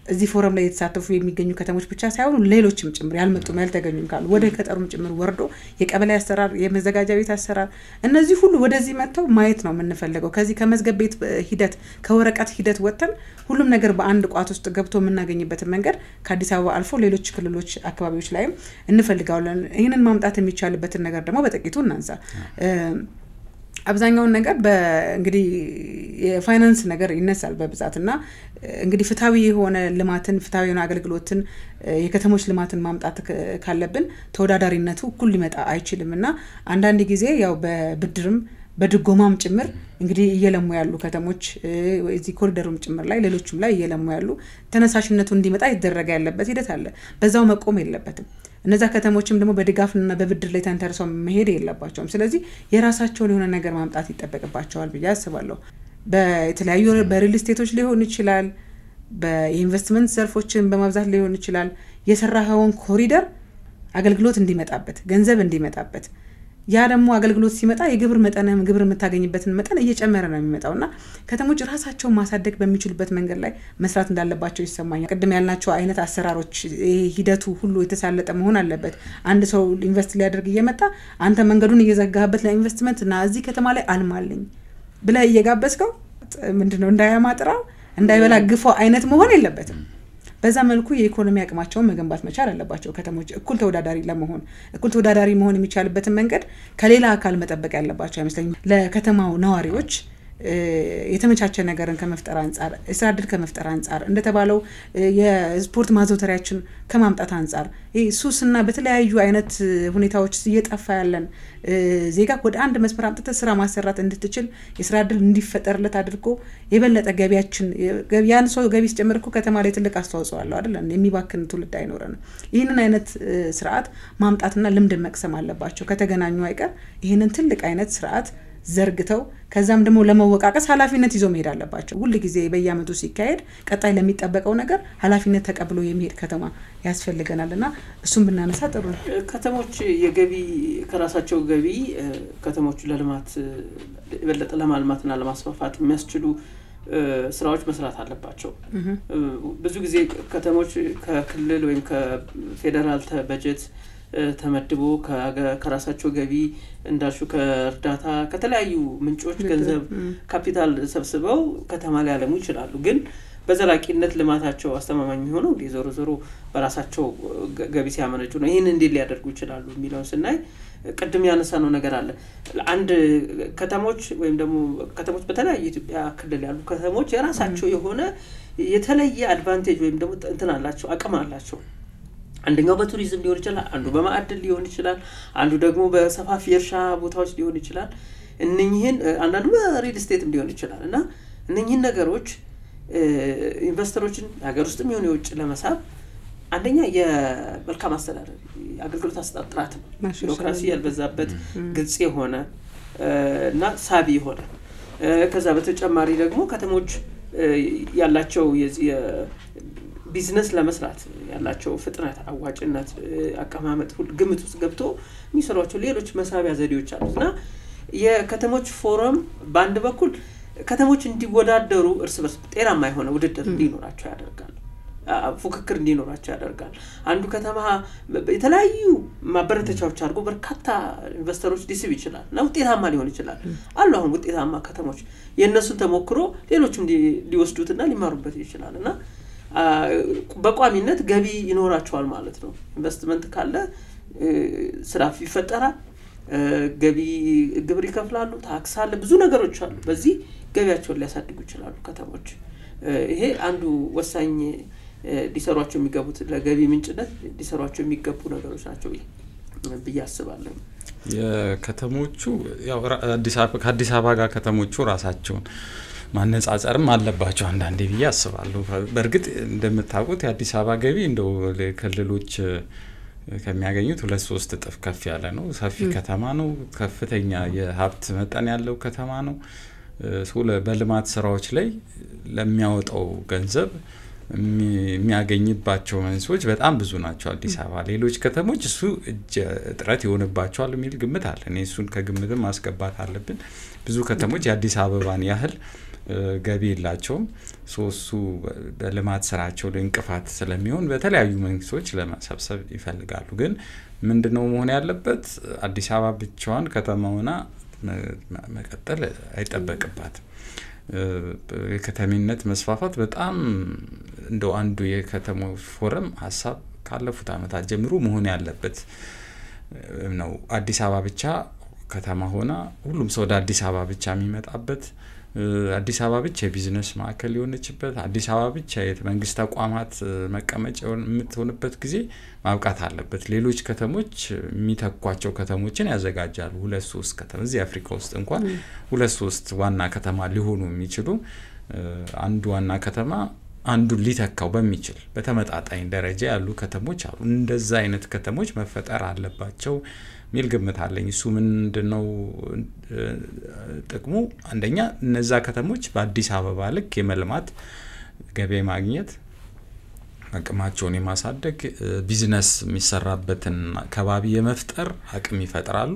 እዚህ ፎረም ላይ የተሳተፉ የሚገኙ ከተሞች ብቻ ሳይሆኑ ሌሎችም ጭምር ያልመጡም ያልተገኙም ካሉ ወደ ከተሩም ጭምር ወርዶ የቀበሌ አሰራር የመዘጋጃ ቤት አሰራር እነዚህ ሁሉ ወደዚህ መጥተው ማየት ነው የምንፈልገው። ከዚህ ከመዝገብ ቤት ሂደት ከወረቀት ሂደት ወጥተን ሁሉም ነገር በአንድ ቋት ውስጥ ገብቶ የምናገኝበትን መንገድ ከአዲስ አበባ አልፎ ሌሎች ክልሎች አካባቢዎች ላይም እንፈልጋለን። ይህንን ማምጣት የሚቻልበትን ነገር ደግሞ በጥቂቱ እናንሳ። አብዛኛውን ነገር በእንግዲህ የፋይናንስ ነገር ይነሳል በብዛትና እንግዲህ ፍታዊ የሆነ ልማትን ፍታዊ የሆነ አገልግሎትን የከተሞች ልማትን ማምጣት ካለብን ተወዳዳሪነቱ እኩል ሊመጣ አይችልምና አንዳንድ ጊዜ ያው በብድርም በድጎማም ጭምር እንግዲህ እየለሙ ያሉ ከተሞች እዚህ ኮሪደሩም ጭምር ላይ ሌሎችም ላይ እየለሙ ያሉ ተነሳሽነቱ እንዲመጣ ይደረጋ ያለበት ሂደት አለ። በዛው መቆም የለበትም። እነዛ ከተሞችም ደግሞ በድጋፍና በብድር ላይ ተንተርሰው መሄድ የለባቸውም። ስለዚህ የራሳቸውን የሆነ ነገር ማምጣት ይጠበቅባቸዋል ብዬ አስባለሁ። በተለያዩ በሪል ስቴቶች ሊሆን ይችላል፣ በኢንቨስትመንት ዘርፎችን በማብዛት ሊሆን ይችላል። የሰራኸውን ኮሪደር አገልግሎት እንዲመጣበት ገንዘብ እንዲመጣበት ያ ደግሞ አገልግሎት ሲመጣ የግብር መጠንም ግብር የምታገኝበትን መጠን እየጨመረ ነው የሚመጣውና ከተሞች ራሳቸውን ማሳደግ በሚችሉበት መንገድ ላይ መስራት እንዳለባቸው ይሰማኛል። ቀደም ያልናቸው አይነት አሰራሮች ሂደቱ ሁሉ የተሳለጠ መሆን አለበት። አንድ ሰው ኢንቨስት ሊያደርግ እየመጣ አንተ መንገዱን እየዘጋህበት ለኢንቨስትመንት እና እዚህ ከተማ ላይ አልማልኝ ብለህ እየጋበዝከው ምንድነው እንዳያማጥራው እንዳይበላ ግፎ አይነት መሆን የለበትም። በዛ መልኩ የኢኮኖሚ አቅማቸውን መገንባት መቻል አለባቸው። ከተሞች እኩል ተወዳዳሪ ለመሆን እኩል ተወዳዳሪ መሆን የሚቻልበትን መንገድ ከሌላ አካል መጠበቅ ያለባቸው አይመስለኝም። ለከተማው ነዋሪዎች የተመቻቸ ነገርን ከመፍጠር አንፃር የስራ ዕድል ከመፍጠር አንፃር እንደተባለው የስፖርት ማዘውተሪያችን ከማምጣት አንፃር ሱስና በተለያዩ አይነት ሁኔታዎች እየጠፋ ያለን ዜጋ ወደ አንድ መስመር አምጥተ ስራ ማሰራት እንድትችል የስራ ዕድል እንዲፈጠርለት አድርጎ የበለጠ ገቢያችን ያን ሰው ገቢ ሲጨምር እኮ ከተማ ላይ ትልቅ አስተዋጽኦ አለው አይደል? የሚባክን ትውልድ አይኖርንም። ይህንን አይነት ስርዓት ማምጣትና ልምድ መቅሰም አለባቸው። ከተገናኙ አይቀር ይህንን ትልቅ አይነት ስርዓት ዘርግተው ከዛም ደግሞ ለመወቃቀስ ኃላፊነት ይዞ መሄድ አለባቸው። ሁሉ ጊዜ በየአመቱ ሲካሄድ ቀጣይ ለሚጠበቀው ነገር ኃላፊነት ተቀብሎ የሚሄድ ከተማ ያስፈልገናልና እሱን ብናነሳ ጥሩ ነው። ከተሞች የገቢ ከራሳቸው ገቢ ከተሞች ለልማት በለጠ ለማልማትና ለማስፋፋት የሚያስችሉ ስራዎች መስራት አለባቸው። ብዙ ጊዜ ከተሞች ከክልል ወይም ከፌደራል በጀት ተመድቦ ከራሳቸው ገቢ እንዳልሹ ከእርዳታ ከተለያዩ ምንጮች ገንዘብ ካፒታል ሰብስበው ከተማ ላይ ያለሙ ይችላሉ። ግን በዘላቂነት ልማታቸው አስተማማኝ ሆኖ ዞሮ በራሳቸው ገቢ ሲያመነጩ ነው ይሄን እንዴት ሊያደርጉ ይችላሉ የሚለው ስናይ ቀድም ያነሳነው ነገር አለ። አንድ ከተሞች ወይም ደግሞ ከተሞች በተለያየ ኢትዮጵያ ክልል ያሉ ከተሞች የራሳቸው የሆነ የተለየ አድቫንቴጅ ወይም ደግሞ እንትን አላቸው አቅም አላቸው። አንደኛው በቱሪዝም ሊሆን ይችላል፣ አንዱ በማዕድን ሊሆን ይችላል፣ አንዱ ደግሞ በሰፋፊ እርሻ ቦታዎች ሊሆን ይችላል። እነኚህን አንዳንዱ በሪል ስቴትም ሊሆን ይችላል እና እነኚህን ነገሮች ኢንቨስተሮችን ሀገር ውስጥም ይሁን የውጭ ለመሳብ አንደኛ የመልካም አስተዳደር አገልግሎት አሰጣጥ ጥራት ነው። ቢሮክራሲ ያልበዛበት ግልጽ የሆነ እና ሳቢ የሆነ ከዛ በተጨማሪ ደግሞ ከተሞች ያላቸው ቢዝነስ ለመስራት ያላቸው ፍጥነት አዋጭነት አቀማመጥ ሁሉ ግምት ውስጥ ገብቶ የሚሰሯቸው ሌሎች መሳቢያ ዘዴዎች አሉና የከተሞች ፎረም በአንድ በኩል ከተሞች እንዲወዳደሩ እርስ በርስ ጤናማ የሆነ ውድድር እንዲኖራቸው ያደርጋል። ፉክክር እንዲኖራቸው ያደርጋል። አንዱ ከተማ የተለያዩ ማበረታቻዎች አድርጎ በርካታ ኢንቨስተሮች ሊስብ ይችላል እና ውጤታማ ሊሆን ይችላል። አሁን ውጤታማ ከተሞች የነሱን ተሞክሮ ሌሎችም ሊወስዱትና ሊማሩበት ይችላልና በቋሚነት ገቢ ይኖራቸዋል ማለት ነው። ኢንቨስትመንት ካለ ስራ ይፈጠራል፣ ገቢ ግብር ይከፍላሉ፣ ታክስ አለ፣ ብዙ ነገሮች አሉ። በዚህ ገቢያቸውን ሊያሳድጉ ይችላሉ ከተሞች። ይሄ አንዱ ወሳኝ ሊሰሯቸው የሚገቡት ለገቢ ምንጭነት ሊሰሯቸው የሚገቡ ነገሮች ናቸው ብዬ አስባለሁ። የከተሞቹ ያው ከአዲስ አበባ ጋር ከተሞቹ ራሳቸውን ማነጻጸርም አለባቸው አንዳንዴ ብዬ አስባለሁ። በእርግጥ እንደምታውቁት የአዲስ አበባ ገቢ እንደው ለክልሎች ከሚያገኙት 2-3 እጥፍ ከፍ ያለ ነው። ሰፊ ከተማ ነው። ከፍተኛ የሀብት መጠን ያለው ከተማ ነው። በልማት ስራዎች ላይ ለሚያወጣው ገንዘብ የሚያገኝባቸው መንሶች በጣም ብዙ ናቸው አዲስ አበባ። ሌሎች ከተሞች እሱ እጥረት ይሆንባቸዋል የሚል ግምት አለ። እኔ እሱን ከግምትም ማስገባት አለብን። ብዙ ከተሞች የአዲስ አበባን ያህል ገቢ የላቸውም ሶሱ በልማት ስራቸው ላይ እንቅፋት ስለሚሆን በተለያዩ መንግስቶች ለማሰብሰብ ይፈልጋሉ ግን ምንድነው መሆን ያለበት አዲስ አበባ ብቻዋን ከተማውና መቀጠል አይጠበቅባትም የከተሜነት መስፋፋት በጣም እንደው አንዱ የከተማው ፎረም ሐሳብ ካለፉት አመታት ጀምሮ መሆን ያለበት ነው አዲስ አበባ ብቻ ከተማ ሆና ሁሉም ሰው ወደ አዲስ አበባ ብቻ የሚመጣበት አዲስ አበባ ብቻ የቢዝነስ ማዕከል የሆነችበት አዲስ አበባ ብቻ የመንግስት ተቋማት መቀመጫ የምትሆንበት ጊዜ ማብቃት አለበት ሌሎች ከተሞች የሚተኳቸው ከተሞችን ያዘጋጃሉ 2-3 ከተማ እዚህ አፍሪካ ውስጥ እንኳን 2-3 ዋና ከተማ ሊሆኑ የሚችሉ አንዱ ዋና ከተማ አንዱ ሊተካው በሚችል በተመጣጣኝ ደረጃ ያሉ ከተሞች አሉ እንደዛ አይነት ከተሞች መፈጠር አለባቸው ሚል ግምት አለኝ እሱ ምንድነው ጥቅሙ አንደኛ እነዛ ከተሞች በአዲስ አበባ ልክ የመልማት ገበያ ማግኘት አቅማቸውን የማሳደግ ቢዝነስ የሚሰራበትን ከባቢ የመፍጠር አቅም ይፈጥራሉ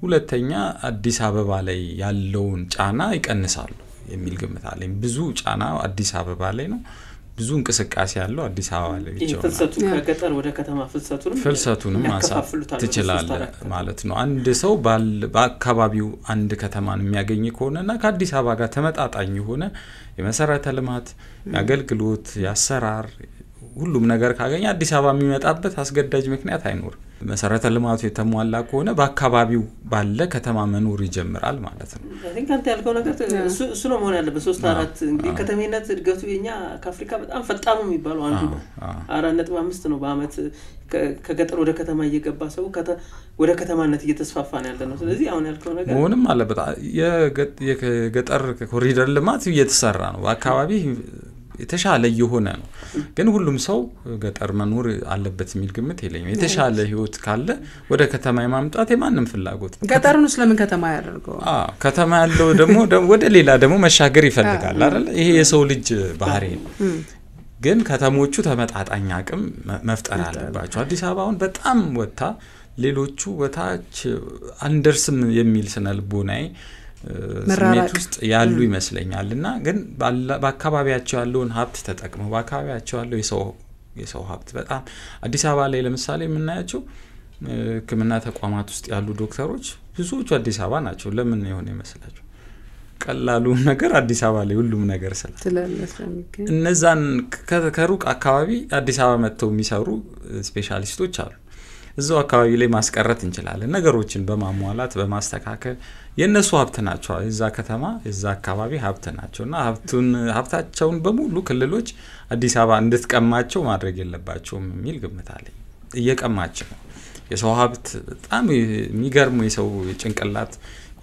ሁለተኛ አዲስ አበባ ላይ ያለውን ጫና ይቀንሳሉ የሚል ግምት አለኝ ብዙ ጫና አዲስ አበባ ላይ ነው ብዙ እንቅስቃሴ ያለው አዲስ አበባ ላይ ብቻ ነው ፍልሰቱ ከገጠር ወደ ከተማ ፍልሰቱንም ማሳፈል ትችላል ማለት ነው አንድ ሰው በአካባቢው አንድ ከተማን የሚያገኝ ከሆነና ከአዲስ አበባ ጋር ተመጣጣኝ ሆነ የመሰረተ ልማት ያገልግሎት ያሰራር ሁሉም ነገር ካገኘ አዲስ አበባ የሚመጣበት አስገዳጅ ምክንያት አይኖር መሰረተ ልማቱ የተሟላ ከሆነ በአካባቢው ባለ ከተማ መኖር ይጀምራል ማለት ነው አይ አንተ ያልከው ነገር እሱ ነው መሆን ያለበት 3-4 እንግዲህ ከተሜነት እድገቱ የኛ ከአፍሪካ በጣም ፈጣኑ የሚባለው አንዱ ነው 4.5 ነው በአመት ከገጠር ወደ ከተማ እየገባ ሰው ወደ ከተማነት እየተስፋፋ ነው ያለው ስለዚህ አሁን ያልከው ነገር ሆነም አለበት የገጠር ኮሪደር ልማት እየተሰራ ነው በአካባቢ የተሻለ የሆነ ነው ግን ሁሉም ሰው ገጠር መኖር አለበት የሚል ግምት የለኝም የተሻለ ህይወት ካለ ወደ ከተማ ማምጣት የማንም ፍላጎት ገጠሩን ስለምን ከተማ ያደርገው ከተማ ያለው ደግሞ ወደ ሌላ ደግሞ መሻገር ይፈልጋል አይደል ይሄ የሰው ልጅ ባህሪ ነው ግን ከተሞቹ ተመጣጣኝ አቅም መፍጠር አለባቸው አዲስ አበባውን በጣም ወጣ ሌሎቹ ወታች አንደርስም የሚል ስነልቦናይ ስሜት ውስጥ ያሉ ይመስለኛልና ግን በአካባቢያቸው ያለውን ሀብት ተጠቅመው በአካባቢያቸው ያለው የሰው ሀብት በጣም አዲስ አበባ ላይ ለምሳሌ የምናያቸው ህክምና ተቋማት ውስጥ ያሉ ዶክተሮች ብዙዎቹ አዲስ አበባ ናቸው ለምን ይሆን ይመስላችሁ ቀላሉ ነገር አዲስ አበባ ላይ ሁሉም ነገር ስለሚገኝ እነዛን ከሩቅ አካባቢ አዲስ አበባ መጥተው የሚሰሩ ስፔሻሊስቶች አሉ እዛው አካባቢ ላይ ማስቀረት እንችላለን ነገሮችን በማሟላት በማስተካከል የነሱ ሀብት ናቸው እዛ ከተማ እዛ አካባቢ ሀብት ናቸውና ሀብታቸውን በሙሉ ክልሎች አዲስ አበባ እንድትቀማቸው ማድረግ የለባቸውም የሚል ግምት አለኝ እየቀማቸው የሰው ሀብት በጣም የሚገርም የሰው ጭንቅላት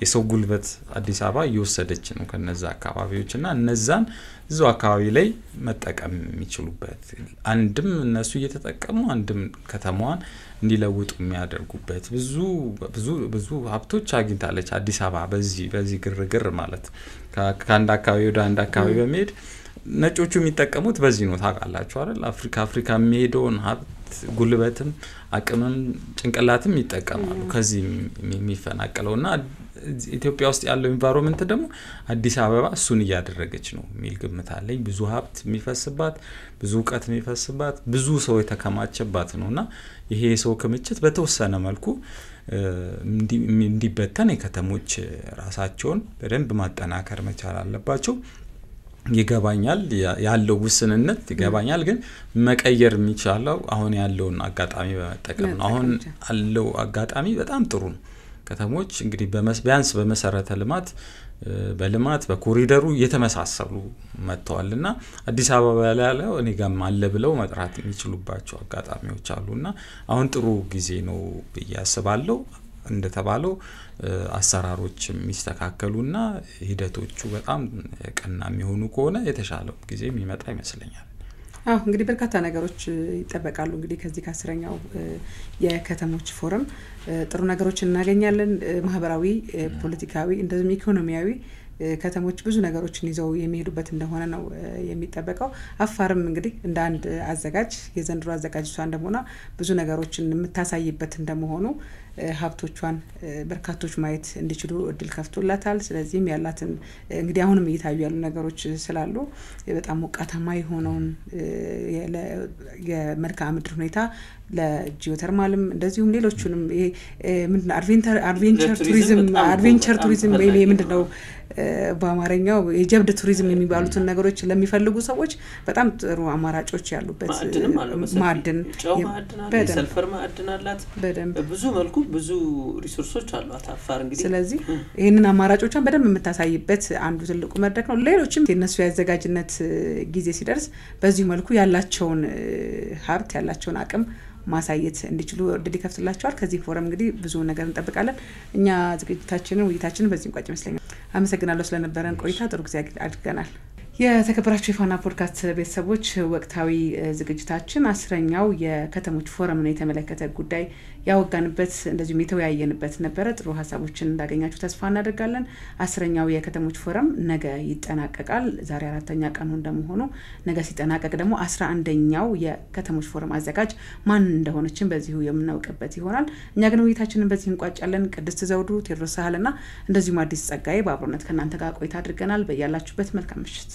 የሰው ጉልበት አዲስ አበባ እየወሰደች ነው ከነዛ አካባቢዎችና እነዛን እዛው አካባቢ ላይ መጠቀም የሚችሉበት አንድም እነሱ እየተጠቀሙ አንድም ከተማዋን እንዲለውጡ የሚያደርጉበት ብዙ ሀብቶች አግኝታለች አዲስ አበባ በዚህ ግርግር ማለት ከአንድ አካባቢ ወደ አንድ አካባቢ በመሄድ ነጮቹ የሚጠቀሙት በዚህ ነው ታውቃላችሁ አይደል አፍሪካ የሚሄደውን ሀብት ጉልበትም አቅምም ጭንቅላትም ይጠቀማሉ ከዚህ የሚፈናቀለውና ኢትዮጵያ ውስጥ ያለው ኢንቫይሮንመንት ደግሞ አዲስ አበባ እሱን እያደረገች ነው የሚል ግምት አለኝ ብዙ ሀብት የሚፈስባት ብዙ ዕውቀት የሚፈስባት ብዙ ሰው የተከማቸባት ነውና ይሄ ሰው ክምችት በተወሰነ መልኩ እንዲበተን የከተሞች ራሳቸውን በደንብ ማጠናከር መቻል አለባቸው ይገባኛል ያለው ውስንነት ይገባኛል ግን መቀየር የሚቻለው አሁን ያለውን አጋጣሚ በመጠቀም ነው አሁን ያለው አጋጣሚ በጣም ጥሩ ነው ከተሞች እንግዲህ ቢያንስ በመሰረተ ልማት በልማት በኮሪደሩ የተመሳሰሉ መጥተዋልና አዲስ አበባ ላይ ያለው እኔ ጋር አለ ብለው መጥራት የሚችሉባቸው አጋጣሚዎች አሉና አሁን ጥሩ ጊዜ ነው ያስባለው እንደተባለው አሰራሮች የሚስተካከሉና ሂደቶቹ በጣም ቀና የሚሆኑ ከሆነ የተሻለው ጊዜ የሚመጣ ይመስለኛል እንግዲህ በርካታ ነገሮች ይጠበቃሉ እንግዲህ ከዚህ ከ10ኛው የከተሞች ፎረም ጥሩ ነገሮች እናገኛለን ማህበራዊ ፖለቲካዊ እንደዚሁም ኢኮኖሚያዊ ከተሞች ብዙ ነገሮችን ይዘው የሚሄዱበት እንደሆነ ነው የሚጠበቀው። አፋርም እንግዲህ እንደ አንድ አዘጋጅ የዘንድሮ አዘጋጅ እሷ እንደሆነ ብዙ ነገሮችን የምታሳይበት እንደመሆኑ ሀብቶቿን በርካቶች ማየት እንዲችሉ እድል ከፍቶላታል። ስለዚህም ያላትን እንግዲህ አሁንም እየታዩ ያሉ ነገሮች ስላሉ በጣም ሞቃታማ የሆነውን የመልክዓ ምድር ሁኔታ ለጂኦተርማልም እንደዚሁም ሌሎቹንም ይሄ ምንድነው አድቬንቸር ቱሪዝም ወይ ምንድነው በአማርኛው የጀብድ ቱሪዝም የሚባሉትን ነገሮች ለሚፈልጉ ሰዎች በጣም ጥሩ አማራጮች ያሉበት ማዕድን ሰልፈር ማዕድን አላት። በብዙ መልኩ ብዙ ሪሶርሶች አሏት አፋር እንግዲህ። ስለዚህ ይሄንን አማራጮቿን በደንብ የምታሳይበት አንዱ ትልቁ መድረክ ነው። ሌሎችም የነሱ ያዘጋጅነት ጊዜ ሲደርስ በዚህ መልኩ ያላቸውን ሀብት ያላቸውን አቅም ማሳየት እንዲችሉ እድል ይከፍትላቸዋል። ከዚህ ፎረም እንግዲህ ብዙ ነገር እንጠብቃለን። እኛ ዝግጅታችንን ውይይታችንን በዚህ እንቋጭ ይመስለኛል። አመሰግናለሁ ስለነበረን ቆይታ። ጥሩ ጊዜ አድርገናል። የተከበራችሁ የፋና ፖድካስት ቤተሰቦች ወቅታዊ ዝግጅታችን 10ኛው የከተሞች ፎረምን የተመለከተ ጉዳይ ያወጋንበት እንደዚሁም የተወያየንበት ነበረ። ጥሩ ሀሳቦችን እንዳገኛችሁ ተስፋ እናደርጋለን። 10ኛው የከተሞች ፎረም ነገ ይጠናቀቃል። ዛሬ 4ኛ ቀኑ እንደመሆኑ ነገ ሲጠናቀቅ ደግሞ 11ኛው የከተሞች ፎረም አዘጋጅ ማን እንደሆነችን በዚሁ የምናውቅበት ይሆናል። እኛ ግን ውይይታችንን በዚህ እንቋጫለን። ቅድስት ዘውዱ፣ ቴዎድሮስ ሳህልና እንደዚሁም አዲስ ጸጋዬ በአብሮነት ከእናንተ ጋር ቆይታ አድርገናል። በያላችሁበት መልካም ምሽት።